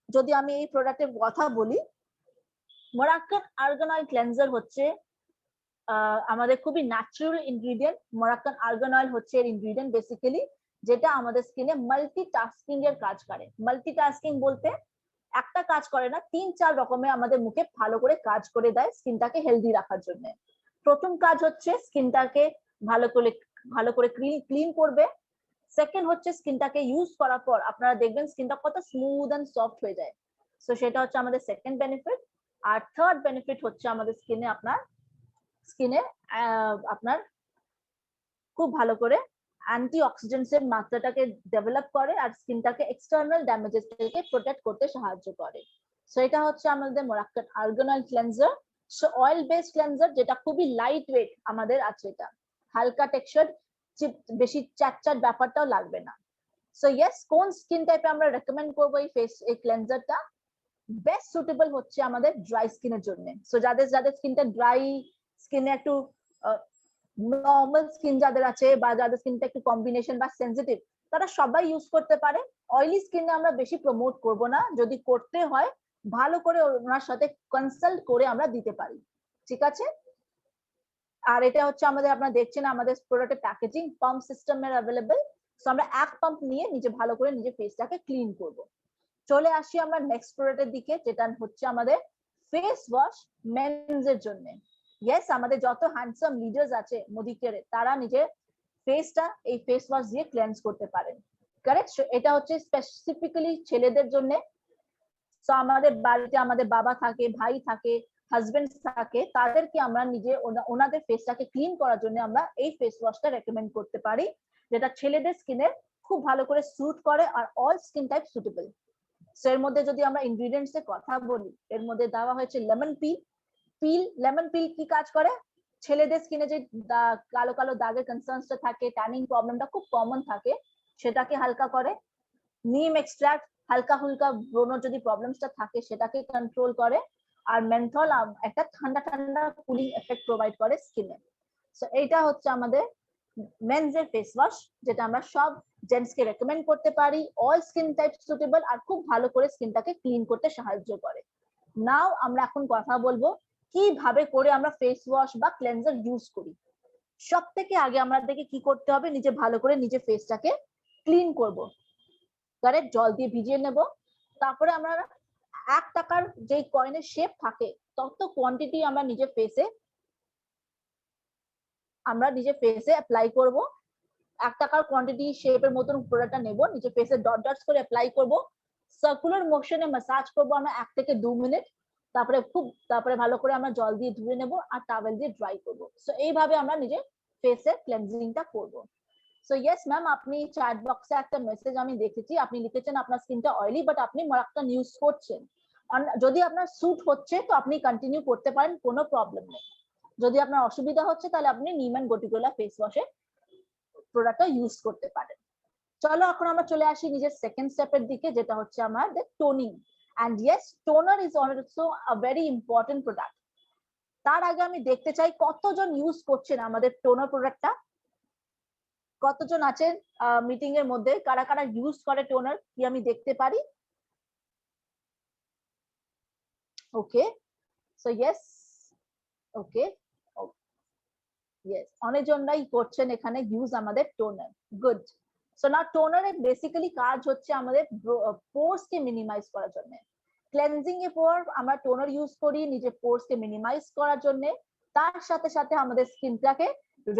যদি আমি এই প্রোডাক্টের কথা বলি, মোরাক্কান আর্গান অয়েল ক্লেন্সার হচ্ছে আমাদের খুবই natural ingredient. Moroccan argan oil হচ্ছে এর ইনগ্রিডিয়েন্ট বেসিক্যালি, যেটা আমাদের স্কিনে মাল্টিটাস্কিং এর কাজ করে। মাল্টিটাস্কিং বলতে একটা কাজ করে না, 3-4 রকমের আমাদের মুখে ভালো করে কাজ করে দেয় স্কিনটাকে হেলদি রাখার জন্য। প্রথম কাজ হচ্ছে স্কিনটাকে ভালো করে ক্লিন করবে। সেকেন্ড হচ্ছে স্কিনটাকে ইউজ করার পর আপনারা দেখবেন স্কিনটা কত স্মুথ এন্ড সফট হয়ে যায়। সো সেটা হচ্ছে আমাদের সেকেন্ড বেনিফিট। আর থার্ড বেনিফিট হচ্ছে আমাদের স্কিনে আপনার খুব ভালো করে অ্যান্টি অক্সিডেন্টস এর মাত্রাটাকে ডেভেলপ করে আর স্কিনটাকে এক্সটার্নাল ড্যামেজেস থেকে প্রোটেক্ট করতে সাহায্য করে। সো এটা হচ্ছে আমাদের Moroccan argan oil cleanser. So oil based cleanser, যেটা খুবই লাইট ওয়েট আমাদের আছে, এটা হালকা টেক্সচার, বেশি চ্যাট ব্যাপারটাও লাগবে না। সো ইয়েস, কোন স্কিন টাইপে আমরা রেকমেন্ড করবো এই ক্লেন্সারটা? বেস্ট সুটেবল হচ্ছে আমাদের ড্রাই স্কিনের জন্য। সো যাদের স্কিনটা ড্রাই, স্কিনে একটু নর্মাল স্কিন যাদের আছে বা যাদের স্কিনটা একটু কম্বিনেশন বা সেনসিটিভ, তারা সবাই ইউজ করতে পারে। অয়েলি স্কিনে আমরা বেশি প্রমোট করব না, যদি করতে হয় ভালো করে ওনার সাথে কনসাল্ট করে আমরা দিতে পারি। ঠিক আছে। আর এটা হচ্ছে আমাদের, আপনারা দেখছেন আমাদের প্রোডাক্টের প্যাকেজিং পাম্প সিস্টেমের অ্যাভেলেবল। সো আমরা এক পাম্প নিয়ে নিজে ভালো করে নিজে ফেসটাকে ক্লিন করব। চলে আসি আমরা নেক্সট প্রোডাক্টের দিকে, যেটা হচ্ছে আমাদের ফেস ওয়াশ মেনস এর জন্য। ইয়েস, আমাদের যত হ্যান্ডসাম লিডার্স আছে মোদি কেয়ারে, তারা নিজের ফেসটা এই ফেস ওয়াশ দিয়ে ক্লেন্স করতে পারেন। কারেক্ট। এটা হচ্ছে স্পেসিফিক্যালি ছেলেদের জন্য। তো আমাদের বাড়িতে আমাদের বাবা থাকে, ভাই থাকে, হাজবেন্ড থাকে, তাদেরকে আমরা নিজে ওনাদের ফেসটাকে ক্লিন করার জন্য আমরা এই ফেস ওয়াশটা রেকমেন্ড করতে পারি, যেটা ছেলেদের স্কিনে খুব ভালো করে স্যুট করে আর all skin type suitable. So এর মধ্যে যদি আমরা ইনগ্রিডিয়েন্টস এর কথা বলি, এর মধ্যে দেওয়া হয়েছে লেমন পিল। লেমন পিল কি কাজ করে? ছেলেদের স্কিনে যে কালো কালো দাগের কনসার্নসটা থাকে, ট্যানিং প্রবলেমটা খুব কমন থাকে, সেটাকে হালকা করে। নিম এক্সট্রাক্ট হালকা হুলকা ব্রণ যদি প্রবলেমসটা থাকে সেটাকে কন্ট্রোল করে। আর মেন্থল একটা ঠান্ডা ঠান্ডা কুলিং এফেক্ট প্রোভাইড করে স্কিনে। সো এইটা হচ্ছে আমাদের মেন্স এর ফেস ওয়াশ, যেটা আমরা সব জেন্টস কে রেকমেন্ড করতে পারি। অল স্কিন টাইপ সুটেবল আর খুব ভালো করে স্কিনটাকে ক্লিন করতে সাহায্য করে। নাও আমরা এখন কথা বলবো কিভাবে করে আমরা ফেস ওয়াশ বা ক্লেন্সার ইউজ করি। সব থেকে আগে আমাদেরকে কি করতে হবে, নিজে ভালো করে নিজে ফেসটাকে ক্লিন করব। কারেক্ট। জল দিয়ে ভিজিয়ে নেব। তারপরে আমরা 1 টাকার যে কয়েনের শেপ থাকে তত কোয়ান্টিটি আমরা নিজে ফেসে অ্যাপ্লাই করব। 1 টাকার কোয়ান্টিটি শেপের মতন প্রোডাক্টটা নেব, নিজে ফেসে ডট ডটস করে অ্যাপ্লাই করব। সার্কুলার মোশনে ম্যাসাজ করব আমরা 1 থেকে 2 মিনিট। তারপরে ভালো করে আমরা জল দিয়ে ধুয়ে নেব আর টাওয়েল দিয়ে ড্রাই করব। সো এইভাবে আমরা নিজের ফেসের ক্লেনজিংটা করব। সো ইয়েস ম্যাম, আপনি চ্যাট বক্সে একটা মেসেজ আমি দেখেছি, আপনি লিখেছেন আপনার স্কিনটা অয়েলি বাট আপনি মরাক্কান ইউজ করছেন। যদি আপনার স্যুট হচ্ছে তো আপনি কন্টিনিউ করতে পারেন, কোনো প্রবলেম নেই। যদি আপনার অসুবিধা হচ্ছে তাহলে আপনি নিম এন্ড গোটিকোলা ফেস ওয়াশে প্রোডাক্টটা ইউজ করতে পারেন। চলো এখন আমরা চলে আসি নিজের সেকেন্ড স্টেপের দিকে, যেটা হচ্ছে আমাদের toning. And yes, toner is also a very important product. তার আগে আমি দেখতে চাই কতজন ইউজ করছেন আমাদের টোনার প্রোডাক্টটা। কতজন আছেন মিটিং এর মধ্যে, কারা কারা ইউজ করে টোনার, কি আমি দেখতে পারি? ওকে, সো ইয়েস, ওকে, ইয়েস, অনেকজনরাই করছেন এখানে ইউজ আমাদের টোনার। গুড। সো না, টোনারের বেসিক্যালি কাজ হচ্ছে আমাদের পোরস কে মিনিমাইজ করার জন্য। ক্লেনজিং এর পর আমরা টোনার ইউজ করি নিজের পোরস কে মিনিমাইজ করার জন্য, তার সাথে সাথে আমাদের স্কিনটাকে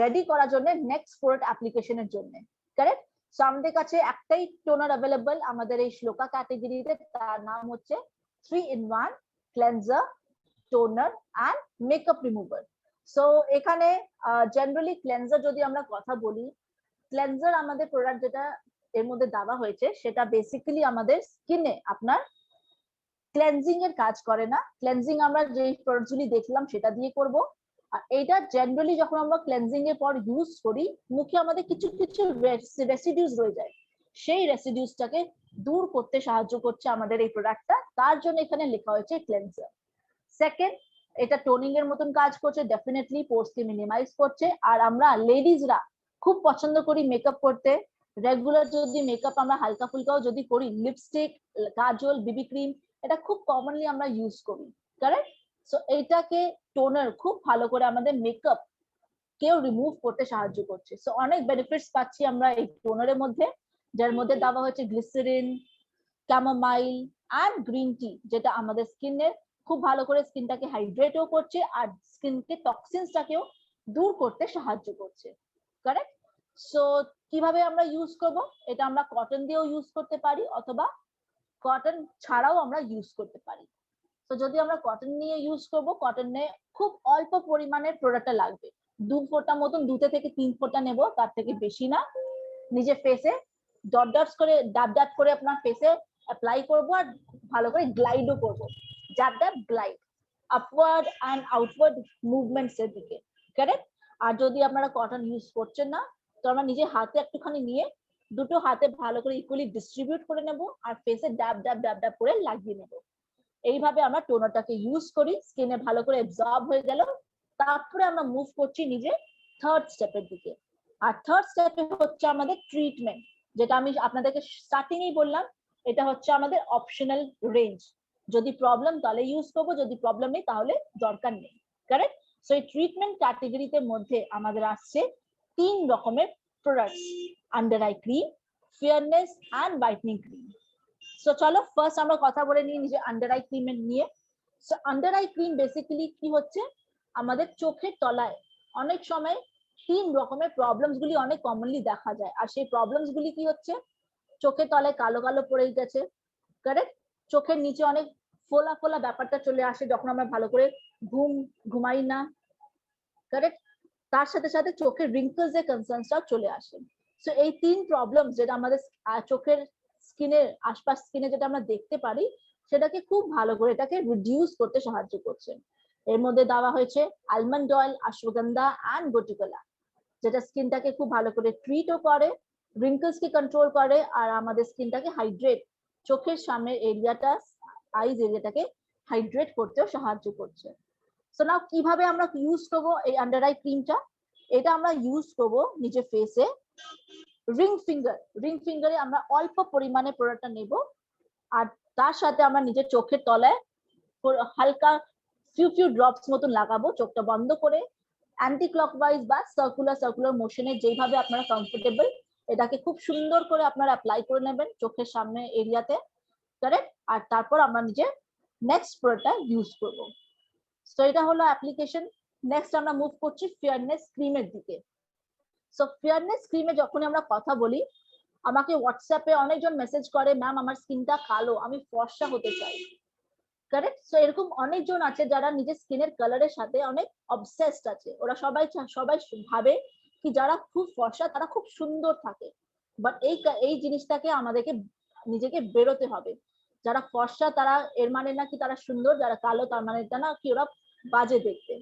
রেডি করার জন্য নেক্সট প্রোডাক্ট অ্যাপ্লিকেশনের জন্য। কারেক্ট? সো আমাদের কাছে একটাই টোনার অ্যাভেলেবল আমাদের এই শ্লোকা ক্যাটাগরিতে, তার নাম হচ্ছে 3-in-1 cleanser, toner and makeup remover. So এখানে জেনারেলি ক্লেনজার যদি আমরা কথা বলি, ক্লেনজার আমাদের প্রোডাক্ট যেটা এর মধ্যে দেওয়া হয়েছে সেটা বেসিক্যালি আমাদের স্কিনে আপনার ক্লেনজিং এর কাজ করে না। ক্লেনজিং আমরা যে প্রোডাক্টগুলি দেখলাম সেটা দিয়ে করব। আর এইটা জেনারেলি যখন আমরা ক্লেনজিং এর পর ইউজ করি, মুখে আমাদের কিছু কিছু রেসিডিউস রয়ে যায়, সেই রেসিডিউসটাকে দূর করতে সাহায্য করছে আমাদের এই প্রোডাক্টটা, তার জন্য এখানে লেখা হয়েছে ক্লেনজার। সেকেন্ড, এটা টোনিং এর মতন কাজ করছে, ডেফিনেটলি পোরস কে মিনিমাইজ করছে। আর আমরা লেডিজরা খুব পছন্দ করি মেকআপ করতে, রেগুলার যদি মেকআপ আমরা হালকা ফুলকাও যদি করি, লিপস্টিক, কাজল, বিবি ক্রিম, এটা খুব কমনলি আমরা ইউজ করি। কারেক্ট? সো এইটাকে টোনার খুব ভালো করে আমাদের মেকআপ কেউ রিমুভ করতে সাহায্য করছে। সো অনেক বেনিফিটস পাচ্ছি আমরা এই টোনারের মধ্যে, যার মধ্যে দেওয়া হচ্ছে গ্লিসারিন, ক্যামোমাইল আর গ্রিন টি, যেটা আমাদের স্কিনের খুব ভালো করে স্কিনটাকে হাইড্রেটও করছে আর স্কিনকে টক্সিনসটাকেও দূর করতে সাহায্য করছে। কারেক্ট? সো কিভাবে আমরা ইউজ করব? এটা আমরা কটন দিয়েও ইউজ করতে পারি অথবা কটন ছাড়াও আমরা ইউজ করতে পারি। তো যদি আমরা কটন নিয়ে ইউজ করব, কটনে খুব অল্প পরিমাণের প্রোডাক্টটা লাগবে, 2 ফোঁটা মতন, 2 থেকে 3 ফোঁটা নেব, তার থেকে বেশি না। নিজের ফেসে ডট ডটস করে, ডাব ডাব করে আপনার ফেসে অ্যাপ্লাই করব আর ভালো করে গ্লাইডও করব, ডাব ডাব glide, upward and outward movements এর দিকে। কারেক্ট? আর যদি আপনারা কটন ইউজ করছেন না, তো আমরা নিজের হাতে একটুখানি নিয়ে দুটো হাতে ভালো করে ইকুয়ালি ডিস্ট্রিবিউট করে নেব আর ফেসে ডাব ডাব ডাব ডাব করে লাগিয়ে নেব। এইভাবে আমরা টোনারটাকে ইউজ করি, স্কিনে ভালো করে অ্যাবজর্ব হয়ে গেল। তারপরে আমরা মুভ করছি নিজে থার্ড স্টেপের দিকে। আর থার্ড স্টেপে হচ্ছে আমাদের ট্রিটমেন্ট, যেটা আমি আপনাদেরকে স্টার্টিংই বললাম, এটা হচ্ছে আমাদের অপশনাল রেঞ্জ। যদি প্রবলেম তাহলে ইউজ করবো, যদি প্রবলেম নেই তাহলে দরকার নেই। কারেক্ট? সো এই ট্রিটমেন্ট ক্যাটাগরিতে মধ্যে আমাদের আসছে 3 রকমের products: under eye cream, fairness and brightening cream. So চলো ফার্স্ট আমরা কথা বলে নিই নিজে আন্ডার আই ক্রিম নিয়ে। So under eye cream basically কি হচ্ছে, আমাদের চোখের তলায় অনেক সময় 3 রকমের প্রবলেমস গুলি অনেক কমনলি দেখা যায়। আর সেই প্রবলেমস গুলি কি হচ্ছে, চোখের তলায় কালো কালো পড়ে গেছে। কারেক্ট? চোখের নিচে অনেক ফোলা ফোলা ব্যাপারটা চলে আসে যখন আমরা ভালো করে ঘুমাই না। কারেক্ট? তার সাথে সাথে চোখের রিঙ্কলস এর কনসার্নসটাও চলে আসে। সো এই 3 প্রবলেম যেটা আমাদের চোখের স্কিনের আশপাশ স্কিনে যেটা আমরা দেখতে পারি, সেটাকে খুব ভালো করে এটাকে রিডিউস করতে সাহায্য করছে। এর মধ্যে দেওয়া হয়েছে আলমন্ড অয়েল, অশ্বগন্ধা অ্যান্ড গটিকোলা, যেটা স্কিনটাকে খুব ভালো করে ট্রিটও করে, রিঙ্কলস কে কন্ট্রোল করে আর আমাদের স্কিনটাকে হাইড্রেট, চোখের সামনের এরিয়াটা, আইজ এরিয়াটাকে হাইড্রেট করতেও সাহায্য করছে। সো নাও কিভাবে আমরা ইউজ করব এই আন্ডার আই ক্রিমটা? এটা আমরা ইউজ করব নিজের ফেসে রিং ফিঙ্গারে আমরা অল্প পরিমাণে প্রোডাক্টটা নেব আর তার সাথে আমরা নিজের চোখের তলায় হালকা ফিউ ড্রপস মতন লাগাবো, চোখটা বন্ধ করে অ্যান্টি ক্লকওয়াইজ বা সার্কুলার মোশনে, যেভাবে আপনারা কমফোর্টেবল, এটাকে খুব সুন্দর করে আপনারা অ্যাপ্লাই করে নেবেন চোখের সামনে এরিয়াতে। কারেক্ট? আর তারপর আমরা নিজের নেক্সট প্রোডাক্টটা ইউজ করব। সো এটা হলো অ্যাপ্লিকেশন। নেক্সট আমরা মুভ করছি ফেয়ারনেস ক্রিমের দিকে। সো ফেয়ারনেস ক্রিমে যখন আমরা কথা বলি, আমাকে হোয়াটসঅ্যাপে অনেকজন মেসেজ করে, ম্যাম আমার স্কিনটা কালো, আমি ফর্সা হতে চাই। কারেক্ট। সো এরকম অনেকজন আছে যারা নিজের স্কিনের কালারের সাথে অনেক অবসেসড আছে, ওরা সবাই সবাই ভাবে কি যারা খুব ফর্সা তারা খুব সুন্দর থাকে, বাট এই জিনিসটাকে আমাদেরকে নিজেকে বেরোতে হবে। যারা ফর্সা তারা এর মানে না কি তারা সুন্দর, যারা কালো তার মানে এটা না কি ওরা বাজে দেখতে।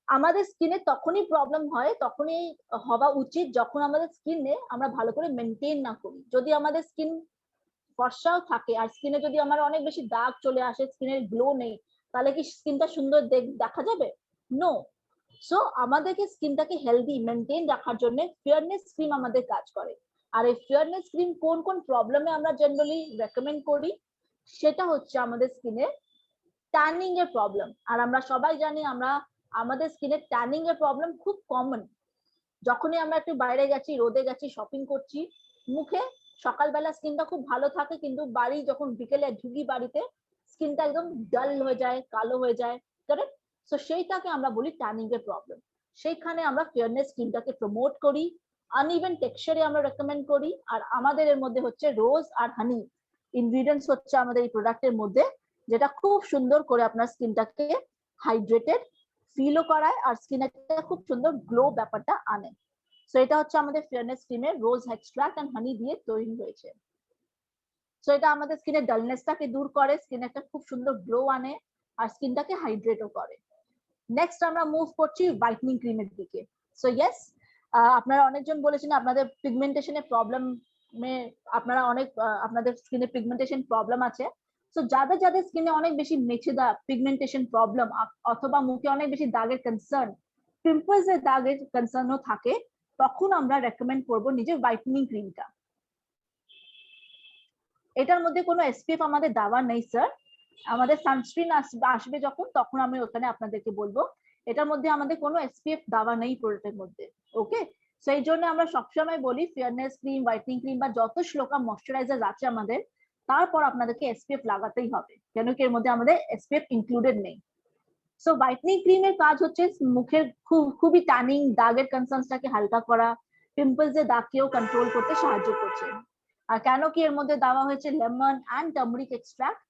আমাদের স্কিনে তখনই প্রবলেম হয়, তখনই হওয়া উচিত যখন আমাদের স্কিনে আমরা ভালো করে মেনটেন না করি। যদি আমাদের স্কিন ফর্সাও থাকে আর স্কিনে যদি আমার অনেক বেশি দাগ চলে আসে, স্কিনের গ্লো নেই, তাহলে কি স্কিনটা সুন্দর দেখা যাবে? নো। সো আমাদেরকে স্কিনটাকে হেলদি মেনটেন রাখার জন্য ফেয়ারনেস ক্রিম আমাদের কাজ করে। আর এই ফেয়ারনেস ক্রিম কোন কোন প্রবলেমে আমরা জেনারেলি রেকমেন্ড করি, সেটা হচ্ছে আমাদের স্কিনে ট্যানিং এর প্রবলেম। আর আমরা সবাই জানি আমরা আমাদের স্কিনে ট্যানিং এর প্রবলেম খুব কমন। যখনই আমরা একটু বাইরে গেছি, রোদে গেছি, শপিং করছি, মুখে সকালবেলা স্কিনটা খুব ভালো থাকে, কিন্তু বাড়ি যখন বিকেলে ঢুকি বাড়িতে স্কিনটা একদম ডাল হয়ে যায়, কালো হয়ে যায়, কারেক্ট? সো সেইটাকে আমরা বলি ট্যানিং এর প্রবলেম। সেইখানে আমরা ফেয়ারনেস স্কিনটাকে প্রমোট করি, আনইভেন টেক্সচারে আমরা রেকমেন্ড করি। আর আমাদের এর মধ্যে হচ্ছে রোজ আর হানি ইনগ্রিডিয়েন্টস হচ্ছে আমাদের এই প্রোডাক্টের মধ্যে, যেটা খুব সুন্দর করে আপনার স্কিনটাকে হাইড্রেটেড ফিলও করায় আর স্কিনে একটা খুব সুন্দর গ্লো ব্যাপারটা আনে। সো এটা হচ্ছে আমাদের ফেয়ারনেস ক্রিমের রোজ এক্সট্রাক্ট এন্ড হানি দিয়ে তৈরি হয়েছে। সো এটা আমাদের স্কিনের ডালনেসটাকে দূর করে, স্কিনে একটা খুব সুন্দর গ্লো আনে আর স্কিনটাকে হাইড্রেটও করে। নেক্সট আমরা মুভ করছি হোয়াইটনিং ক্রিমের দিকে। সো ইয়েস, আপনারা অনেকজন বলেছেন আপনাদের পিগমেন্টেশনের প্রবলেমে আপনারা অনেক আপনাদের স্কিনে পিগমেন্টেশন প্রবলেম আছে। সো যাদের যাদের স্কিনে অনেক বেশি মেচেদা পিগমেন্টেশন প্রবলেম অথবা মুখে অনেক বেশি দাগের কনসার্ন, পিম্পলস এর দাগের কনসার্নও থাকে, তখন আমরা রেকমেন্ড করব নিজের হোয়াইটনিং ক্রিমটা। এটার মধ্যে কোনো এসপিএফ আমাদের দেওয়া নেই স্যার, আমাদের সানস্ক্রিন আসবে যখন তখন আমি ওখানে আপনাদেরকে বলবো। এটার মধ্যে আমাদের কোনো এসপিএফ দেওয়া নেই প্রোডাক্টের মধ্যে, ওকে? সেই জন্য আমরা সবসময় বলি ফেয়ারনেস ক্রিম, হোয়াইটনিং ক্রিম বা যত শ্লোকা ময়শ্চারাইজার আছে আমাদের, তারপর আপনাদেরকে এসপিএফ লাগাতেই হবে, কেন কি এর মধ্যে আমাদের এসপিএফ ইনক্লুডেড নেই। সো হোয়াইটনিং ক্রিমের কাজ হচ্ছে মুখের খুবই ট্যানিং দাগের কনসার্নটাকে হালকা করা, পিম্পলস এর দাগকেও কন্ট্রোল করতে সাহায্য করছে। আর কেন কি এর মধ্যে দেওয়া হয়েছে lemon and turmeric extract.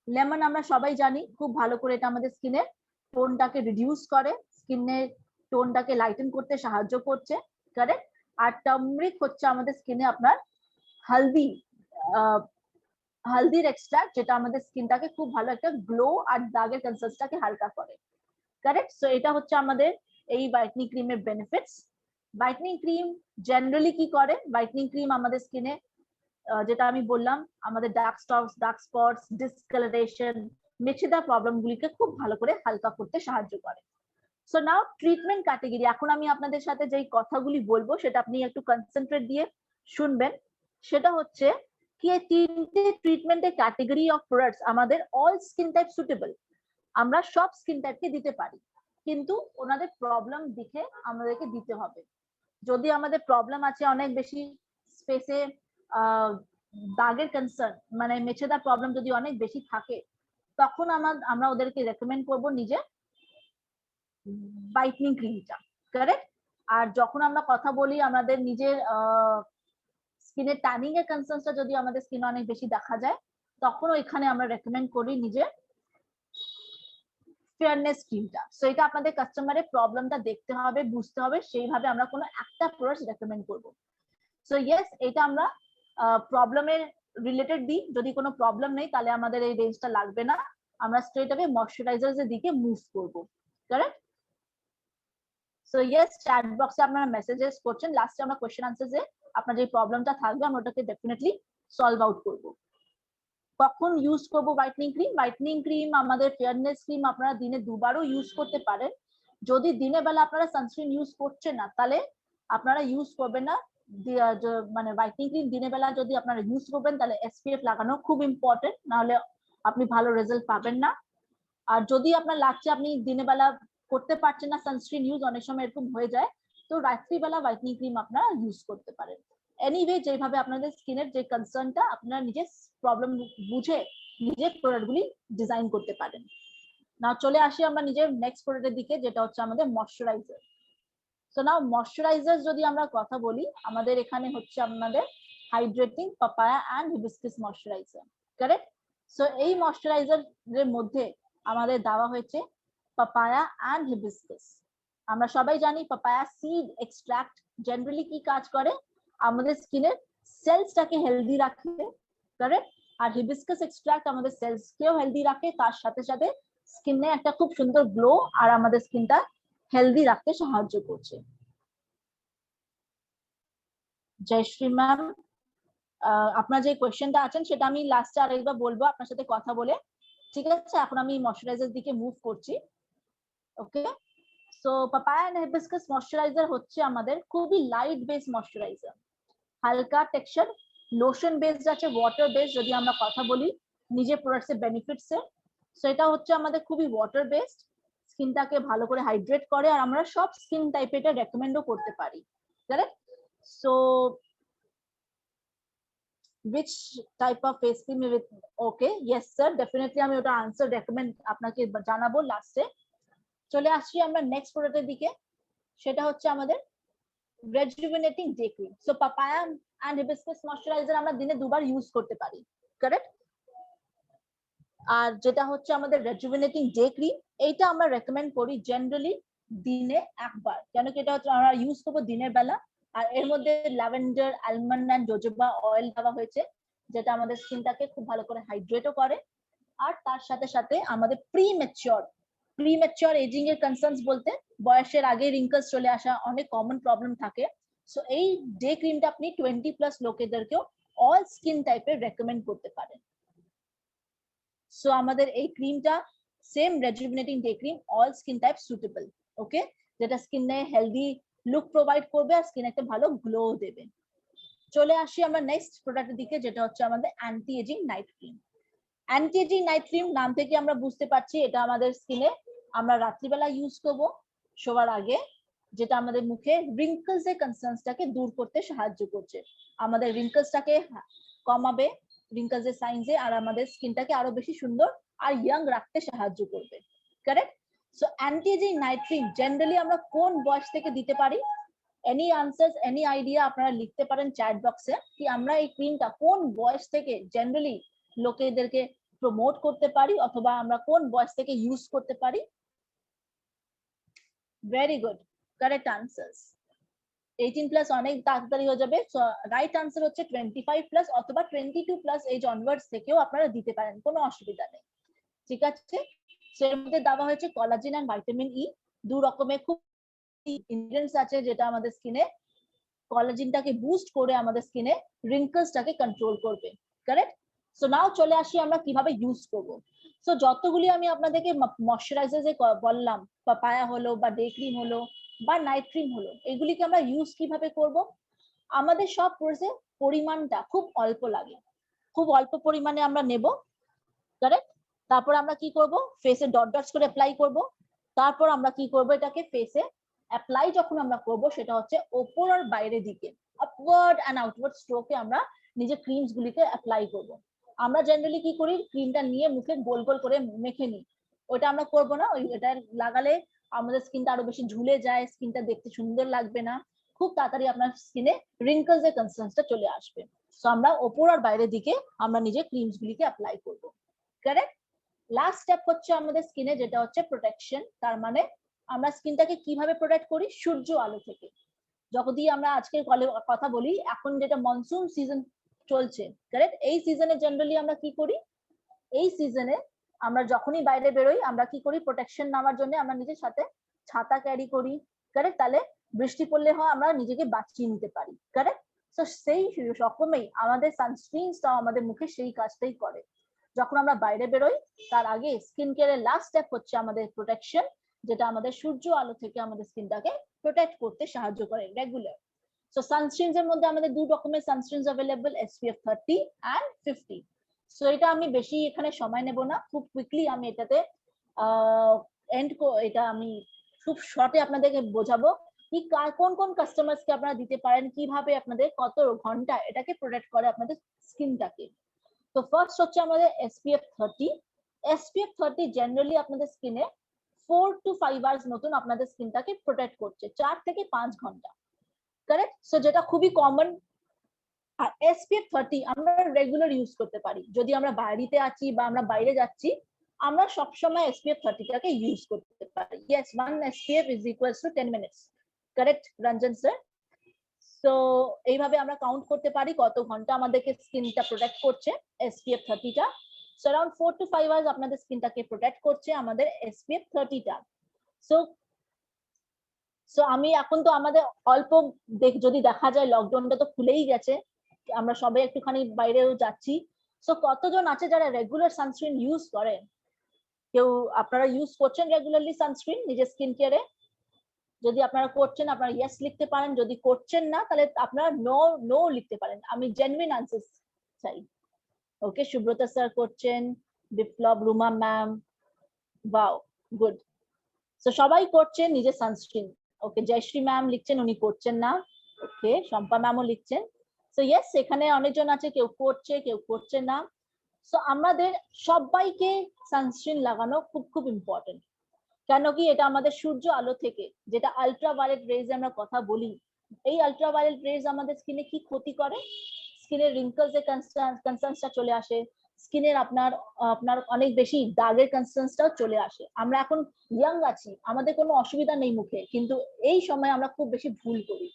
Lemon আমরা সবাই জানি খুব ভালো করে এটা আমাদের স্কিনের টোনটাকে রিডিউস করে, স্কিনের টোনটাকে লাইটেন করতে সাহায্য করছে, কারেক্ট? আর টার্মারিক হচ্ছে আমাদের স্কিনে আপনার হালদি হালদির এক্সট্রাক্ট, যেটা আমাদের স্কিনটাকে খুব ভালো একটা গ্লো আর দাগের কনসার্নটাকে হালকা করে, কারেক্ট? সো এটা হচ্ছে আমাদের এই হোয়াইটনিং ক্রিমের বেনিফিটস। হোয়াইটনিং ক্রিম জেনারেলি কি করে, হোয়াইটনিং ক্রিম আমাদের স্কিনে যেটা আমি বললাম আমাদের dark spots, discolouration, Mecheda problem গুলিকে খুব ভালো করে হালকা করতে সাহায্য করে। সো নাও ট্রিটমেন্ট ক্যাটেগরি, এখন আমি আপনাদের সাথে যেই কথাগুলি বলবো সেটা আপনি একটু কনসেন্ট্রেট দিয়ে শুনবেন। সেটা হচ্ছে কি এই তিনটে ট্রিটমেন্টের ক্যাটেগরি অফ প্রোডাক্টস আমাদের অল স্কিন টাইপ সুটেবল, আমরা সব স্কিন টাইপকে দিতে পারি, কিন্তু ওনাদের প্রবলেম দেখে আমাদেরকে দিতে হবে। যদি আমাদের প্রবলেম আছে অনেক বেশি স্পেসে দাগের কনসার্ন মানে মেছেদার প্রবলেম যদি অনেক বেশি থাকে, তখন আমরা ওদেরকে রেকমেন্ড করব নিজে হোয়াইটনিং ক্রিমটা, কারেক্ট? আর যখন আমরা কথা বলি আমাদের নিজের স্কিনের ট্যানিং এর কনসার্নটা যদি আমাদের স্কিনে অনেক বেশি দেখা যায়, তখন ওইখানে আমরা রেকমেন্ড করি নিজে ফেয়ারনেস ক্রিমটা। সো এটা আপনাদের কাস্টমারের প্রবলেমটা দেখতে হবে, বুঝতে হবে, সেইভাবে আমরা কোনো একটা প্রোডাক্ট রেকমেন্ড করব। সো ইয়েস, এটা আমরা প্রবলেমের রিলেটেড দিই, যদি কোনো প্রবলেম নেই তাহলে আমাদের এই রেঞ্জটা লাগবে না, আমরা স্ট্রেট আওয়ে ময়শ্চারাইজার্স এর দিকে মুভ করব, কারেক্ট? সো ইয়েস, চ্যাট বক্সে আপনারা মেসেজেস করছেন, লাস্টে আমরা কোশ্চেন আনসার্স এ আপনার যে প্রবলেমটা থাকবে আমরা ওটাকে ডেফিনেটলি সলভ আউট করব। কখন ইউজ করব হোয়াইটনিং ক্রিম? হোয়াইটনিং ক্রিম আমাদের ফেয়ারনেস ক্রিম আপনারা দিনে দুবারও ইউজ করতে পারেন। যদি দিনের বেলা আপনারা সানস্ক্রিন ইউজ করছেন না, তাহলে আপনারা ইউজ করবেন না, মানে হোয়াইটনিং ক্রিম দিনের বেলা যদি আপনারা ইউজ করবেন তাহলে এসপিএফ লাগানো খুব ইম্পর্টেন্ট, নাহলে আপনি ভালো রেজাল্ট পাবেন না। আর যদি আপনার লাগছে আপনি দিনের বেলা করতে পারছেন না সানস্ক্রিন ইউজ, অনেক সময় এরকম হয়ে যায়, তো রাত্রিবেলা হোয়াইটনিং ক্রিম আপনারা ইউজ করতে পারেন। এনিওয়ে, যেভাবে আপনাদের স্কিনের যে কনসার্নটা আপনারা নিজের প্রবলেম বুঝে নিজের প্রোডাক্টগুলি ডিজাইন করতে পারেন। নাও চলে আসি আমরা নিজের নেক্সট প্রোডাক্টের দিকে, যেটা হচ্ছে আমাদের ময়শ্চারাইজার। সো নাও ময়শ্চারাইজার যদি আমরা কথা বলি, আমাদের এখানে হচ্ছে আমাদের hydrating papaya and hibiscus moisturiser, correct? So এই ময়শ্চারাইজারের মধ্যে আমাদের দেওয়া হয়েছে পাপায়া অ্যান্ড হিবিস্কাস। আমরা সবাই জানি পাপায়া সিড এক্সট্রাক্ট জেনারেলি কি কাজ করে, আমাদের স্কিনের সেলসটাকে হেলদি রাখে, কারেক্ট। আর হিবিস্কাস এক্সট্রাক্ট আমাদের সেলসকেও হেলদি রাখে, তার সাথে সাথে স্কিনে একটা খুব সুন্দর গ্লো আর আমাদের স্কিনটা হেলদি রাখতে সাহায্য করছে। জয়শ্রী ম্যাম, আপনার যে কোয়েশ্চেনটা আছেন সেটা আমি লাস্টে আরেকবার বলবো আপনার সাথে কথা বলে, ঠিক আছে? এখন আমি ময়শ্চারাইজার দিকে মুভ করছি। Okay, so papaya and hibiscus moisturiser হচ্ছে আমাদের খুবই লাইট বেস ময়শ্চারাইজার, হালকা টেক্সচার, লোশন বেসড আছে, ওয়াটার বেসড যদি আমরা কথা বলি নিজের প্রোডাক্টসের বেনিফিটস এর। সো এটা হচ্ছে আমাদের খুবই ওয়াটার বেসড, স্কিনটাকে ভালো করে হাইড্রেট করে, আর আমরা সব স্কিন টাইপে এটা রেকমেন্ডও করতে পারি, correct? So which type of face cream with, okay, yes sir, definitely আমি ওটা আনসার রেকমেন্ড আপনাকে জানাবো লাস্টে। চলে আসছি আমরা নেক্সট প্রোডাক্টের দিকে, সেটা হচ্ছে আমাদের rejuvenating day cream. So papaya and hibiscus moisturiser আমরা দিনে দুবার ইউজ করতে পারি, কারেক্ট? আর যেটা হচ্ছে আমাদের রেজুভেনেটিং ডে ক্রিম, এইটা আমরা রেকমেন্ড করি জেনারেলি দিনে একবার, কেন কি এটা হচ্ছে আমরা ইউজ করবো দিনের বেলা। আর এর মধ্যে lavender, almond and jojoba oil দেওয়া হয়েছে, যেটা আমাদের স্কিনটাকে খুব ভালো করে হাইড্রেটও করে। আর তার সাথে সাথে আমাদের প্রিম্যাচিওর এজিং এর কনসার্নস বলতে বয়সের আগে রিঙ্কলস চলে আসা অনেক কমন প্রবলেম থাকে। সো এই ডে ক্রিমটা আপনি 20+ লোকেদেরকেও অল স্কিন টাইপের রেকমেন্ড করতে পারেন। সো আমাদের এই ক্রিমটা same rejuvenating day cream, all skin type suitable, okay, যেটা স্কিনে হেলদি লুক প্রোভাইড করবে আর স্কিনে একটা ভালো গ্লো দেবে। চলে আসি আমরা নেক্সট প্রোডাক্টের দিকে, যেটা হচ্ছে আমাদের anti ageing night cream. Anti ageing night cream নাম থেকে আমরা বুঝতে পারছি এটা আমাদের স্কিনে আমরা রাত্রিবেলা ইউজ করব শোবার আগে, যেটা আমাদের মুখে রিঙ্কলস এর কনসার্নসটাকে দূর করতে সাহায্য করছে, আমাদের রিঙ্কলসটাকে কমাবে, রিঙ্কলস এর সাইন্সে, আর আমাদের স্কিনটাকে আরো বেশি সুন্দর আর ইয়াং রাখতে সাহায্য করবে, correct? So anti ageing night cream generally আমরা কোন বয়স থেকে দিতে পারি? এনি আনসার্স, এনি আইডিয়া আপনারা লিখতে পারেন চ্যাট বক্সে, কি আমরা এই ক্রিমটা কোন বয়স থেকে জেনারেলি লোকেদেরকে প্রমোট করতে পারি, অথবা আমরা কোন বয়স থেকে ইউজ করতে পারি? Very good, correct answers. 18+ অনেক তাড়াতাড়ি হয়ে যাবে, রাইট আনসার হচ্ছে 25+ অথবা 22+ এজ অনওয়ার্ডস থেকেও আপনারা দিতে পারেন, কোনো অসুবিধা নেই, ঠিক আছে? এর মধ্যে দেওয়া হয়েছে কোলাজেন এন্ড ভাইটামিন ই, দু রকমের খুব ইনগ্রেডিয়েন্টস আছে, যেটা আমাদের স্কিনে কোলাজেনটাকে বুস্ট করে আমাদের স্কিনে রিঙ্কলসটাকে কন্ট্রোল করবে, কারেক্ট? সো নাও চলে আসি আমরা কিভাবে ইউজ করব। সো যতগুলি আমি আপনাদেরকে ময়শ্চারাইজার যে বললাম, পাপায়া হলো বা ডে ক্রিম হলো বা নাইট ক্রিম হলো, এগুলিকে আমরা ইউজ কিভাবে করব? আমাদের সব কোর্সে পরিমাণটা খুব অল্প লাগে, খুব অল্প পরিমাণে আমরা নেব, কারেক্ট? তারপর আমরা কি করব, ফেসে ডট ডটস করে অ্যাপ্লাই করব। তারপর আমরা কি করব, এটাকে ফেসে অ্যাপ্লাই যখন আমরা করব সেটা হচ্ছে ওপর আর বাইরের দিকে, আপওয়ার্ড এন্ড আউটওয়ার্ড স্ট্রোকে আমরা নিজের ক্রিমস গুলিকে অ্যাপ্লাই করব। আমরা জেনারেলি কি করি, ক্রিমটা নিয়ে মুখে গোল গোল করে মেখে নিই, ওটা আমরা করব না। ওই এটা লাগালে আমাদের স্কিনটা আরো বেশি ঝুলে যায়, স্কিনটা দেখতে সুন্দর লাগবে না, খুব তাড়াতাড়ি আপনার স্কিনে রিঙ্কলস এর কনসার্নসটা চলে আসবে। সো আমরা ওপর আর বাইরের দিকে আমরা নিজের ক্রিমস গুলিকে অ্যাপ্লাই করব, কারেক্ট? লাস্ট স্টেপ হচ্ছে আমাদের স্কিনে, যেটা হচ্ছে প্রোটেকশন। তার মানে আমরা স্কিনটাকে কিভাবে প্রোটেক্ট করি, সূর্য আলো থেকে। যদি আমরা আজকে কথা বলি, এখন যেটা মনসুন সিজন চলছে, কারেক্ট? এই সিজনে জেনারেলি আমরা কি করি, এই সিজনে আমরা যখনই বাইরে বেরোই আমরা কি করি, প্রোটেকশন নেওয়ার জন্য আমরা নিজের সাথে ছাতা ক্যারি করি, কারেক্ট? তাহলে বৃষ্টি পড়লে হয় আমরা নিজেকে বাঁচিয়ে নিতে পারি, কারেক্ট? তো সেই রকমই আমাদের সানস্ক্রিনটাও আমাদের মুখে সেই কাজটাই করে। যখন আমরা বাইরে বেরোই তার আগে স্কিন কেয়ারের লাস্ট স্টেপ হচ্ছে আমাদের প্রোটেকশন, যেটা আমাদের সূর্য আলো থেকে আমাদের স্কিনটাকে প্রোটেক্ট করতে সাহায্য করে রেগুলার। সো সানস্ক্রিনস এর মধ্যে আমাদের দু রকমের সানস্ক্রিনস अवेलेबल, SPF 30 এন্ড 50। সো এটা আমি বেশি এখানে সময় নেব না, খুব কুইকলি আমি এটাতে এটা আমি খুব শর্টে আপনাদেরকে বোঝাবো কি কোন কোন কাস্টমার্স কে আপনারা দিতে পারেন, কিভাবে আপনাদের কত ঘন্টা এটাকে প্রোটেক্ট করে আপনাদের স্কিনটাকে। তো ফার্স্ট হচ্ছে আমাদের SPF 30। SPF 30 জেনারেলি আপনাদের স্কিনে 4 to 5 আওয়ার্স মতন আপনাদের স্কিনটাকে প্রোটেক্ট করছে, 4 থেকে 5 ঘন্টা, কারেক্ট? সো যেটা খুবই কমন আর SPF 30 আমরা রেগুলার ইউজ করতে পারি, যদি আমরা বাড়িতে আছি বা আমরা বাইরে যাচ্ছি আমরা সবসময় SPF 30 টাকে ইউজ করতে পারি। Yes, 1 SPF is equals to 10 minutes. Correct, Ranjan sir? So এইভাবে আমরা কাউন্ট করতে পারি কত ঘন্টা আমাদেরকে স্কিনটা প্রোটেক্ট করছে SPF 30 টা। So around 4 to 5 hours আপনাদের স্কিনটাকে প্রোটেক্ট করছে আমাদের SPF 30 টা। সো আমি এখন তো আমাদের অল্প যদি দেখা যায় লকডাউনটা তো খুলেই গেছে, আমরা সবাই একটুখানি বাইরেও যাচ্ছি। সো কতজন আছে যারা রেগুলার সানস্ক্রিন ইউজ করেন? কেউ আপনারা ইউজ করছেন রেগুলারলি সানস্ক্রিন নিজের স্কিন কেয়ারে? যদি আপনারা করছেন আপনারা ইয়েস লিখতে পারেন, যদি করছেন না তাহলে আপনারা নো নো লিখতে পারেন। আমি জেনুইন আনসার চাই। ওকে, সুব্রতা স্যার করছেন, Biplab, Ruma ma'am, wow good. So সবাই করছেন নিজের সানস্ক্রিন। ওকে, জয়শ্রী ম্যাম লিখছেন উনি করছেন না। ওকে, শম্পা ম্যামও লিখছেন। সো ইয়েস, এখানে অনেকজন আছে কেউ করছে কেউ করছে না। সো আমাদের সবাইকে সানস্ক্রিন লাগানো খুব খুব ইম্পর্টেন্ট। কেন কি এটা আমাদের সূর্য আলো থেকে যেটা আলট্রাভায়োলেট রেজ আমরা কথা বলি, এই আলট্রাভায়োলেট রেজ আমাদের স্কিনে কি ক্ষতি করে? স্কিনের রিঙ্কলস এর কনসার্নসটা চলে আসে, স্কিনের আপনার অনেক বেশি দাগের কনসার্নসটাও চলে আসে। আমরা এখন ইয়াং আছি, আমাদের কোনো অসুবিধা নেই মুখে, কিন্তু এই সময় আমরা খুব বেশি ভুল করি।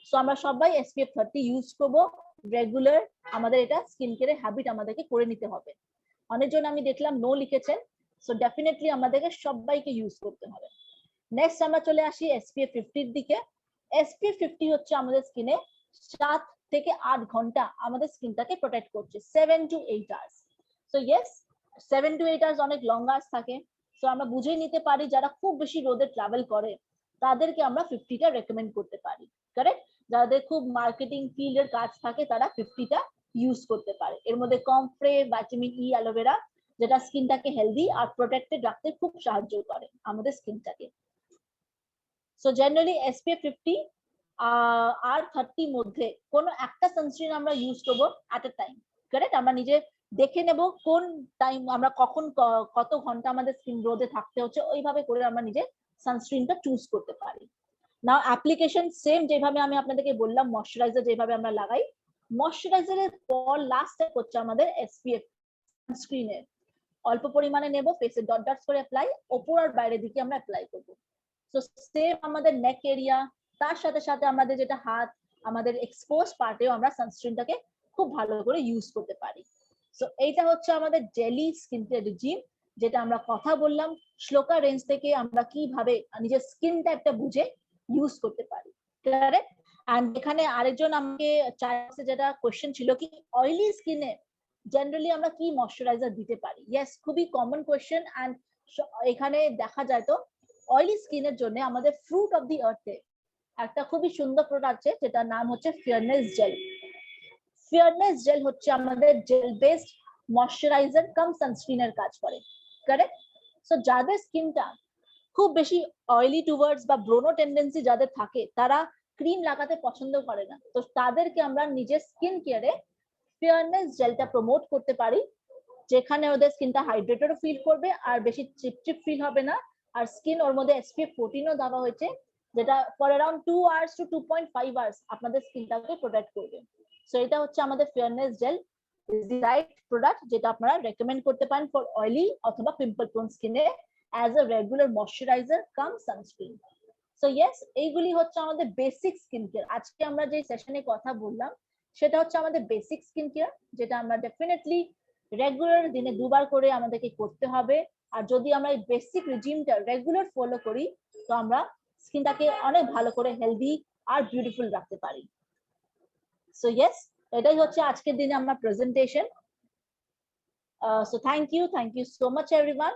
সো আমরা সবাই SPF 30 ইউজ করব রেগুলার, আমাদের এটা স্কিন কেয়ারের হ্যাবিট আমাদেরকে করে নিতে হবে। অনেকজন আমি দেখলাম নো লিখেছেন, সো ডেফিনেটলি আমাদেরকে সবাইকে ইউজ করতে হবে। নেক্সট আমরা চলে আসি SPF 50 এর দিকে। SPF 50 হচ্ছে আমাদের স্কিনে 7 থেকে 8 ঘন্টা আমাদের স্কিনটাকে প্রোটেক্ট করছে, 7 to 8 hours. So yes, 7 to 8 hours অনেক লং আওয়ার্স থাকে। সো আমরা বুঝে নিতে পারি যারা খুব বেশি রোদে ট্রাভেল করে তাদেরকে আমরা 50টা রেকমেন্ড করতে পারি। কারেক্ট? যাদের খুব মার্কেটিং ফিল্ডের কাজ থাকে তারা 50টা ইউজ করতে পারে। এর মধ্যে কমফ্রে, ভিটামিন ই, অ্যালোভেরা, যেটা স্কিনটাকে হেলদি আর প্রোটেক্টেড রাখতে খুব সাহায্য করে আমাদের স্কিনটাকে। সো জেনারেলি SPF 50 আর 30 মধ্যে কোনো একটা সানস্ক্রিন আমরা ইউজ করবো এট আ টাইম। কারেক্ট? আমরা নিজে দেখে নেব কোন টাইম আমরা কখন কত ঘন্টা আমাদের স্কিন রোদে থাকতে হচ্ছে, ওইভাবে করে আমরা নিজে সানস্ক্রিনটা চুজ করতে পারি। না অ্যাপ্লিকেশন সেম যেভাবে আমি আপনাদেরকে বললাম ময়শ্চারাইজার যেভাবে আমরা লাগাই, ময়শ্চারাইজারের পর লাস্ট স্টেপ হচ্ছে আমাদের SPF সানস্ক্রিনের। অল্প পরিমাণে নেব, ফেসে ডট ডটস করে অ্যাপ্লাই, ওপর আর বাইরের দিকে আমরা অ্যাপ্লাই করব। সো সেম আমাদের নেক এরিয়া, তার সাথে সাথে আমাদের যেটা হাত, আমাদের এক্সপোজ পার্টেও আমরা সানস্ক্রিনটাকে খুব ভালো করে ইউজ করতে পারি। সো এইটা হচ্ছে আমাদের জেলি স্কিন কেয়ার রিজিম, যেটা আমরা কথা বললাম শ্লোকা রেঞ্জ থেকে আমরা কিভাবে নিজের স্কিন টাইপটা বুঝে ইউজ করতে পারি। কারেক্ট? এন্ড এখানে আরেকজন আমাকে চাইছে, যেটা কোশ্চেন ছিল কি অয়েলি স্কিনে জেনারেলি আমরা কি ময়শ্চারাইজার দিতে পারি। ইয়েস, খুবই কমন কোশ্চেন। এন্ড এখানে দেখা যায় তো অয়েলি স্কিনের জন্য আমাদের ফ্রুট অফ দি আর্থে একটা খুবই সুন্দর প্রোডাক্ট আছে, যেটার নাম হচ্ছে ফেয়ারনেস জেল। ফেয়ারনেস জেল হচ্ছে আমাদের জেল বেসড ময়শ্চারাইজার কাম সানস্ক্রিনের কাজ করে। কারেক্ট? সো যাদের স্কিনটা খুব বেশি অয়েলি টুয়ার্ডস বা ব্রোনো টেন্ডেন্সি যাদের থাকে তারা ক্রিম লাগাতে পছন্দ করে না, তো তাদেরকে আমরা নিজের স্কিন কেয়ারে ফেয়ারনেস জেলটা প্রমোট করতে পারি, যেখানে ওদের স্কিনটা হাইড্রেটেড ফিল করবে আর বেশি চিপচিপ ফিল হবে না। আর স্কিন ওর মধ্যে SPF 14ও দেওয়া হয়েছে, যেটা for around 2 hours to 2.5 hours আপনাদের স্কিনটাকে প্রোটেক্ট করবে। সো এটা হচ্ছে আমাদের fairness gel, is the right product যেটা আপনারা রেকমেন্ড করতে পারেন ফর অয়েলি অথবা পিম্পল প্রোন স্কিনে as a regular moisturiser cum sunscreen. So yes, এইগুলি হচ্ছে আমাদের বেসিক স্কিন কেয়ার। আজকে আমরা যে সেশনে কথা বললাম সেটা হচ্ছে আমাদের বেসিক স্কিন কেয়ার, যেটা আমরা ডেফিনেটলি রেগুলার দিনে 2 বার করে আমাদেরকে করতে হবে। আর যদি আমরা এই বেসিক রিজিমটা রেগুলার ফলো করি তো আমরা স্কিনটাকে অনেক ভালো করে হেলদি আর বিউটিফুল রাখতে পারি। সো ইয়েস, এটাই হচ্ছে আজকের দিনে আমার presentation. So thank you so much everyone.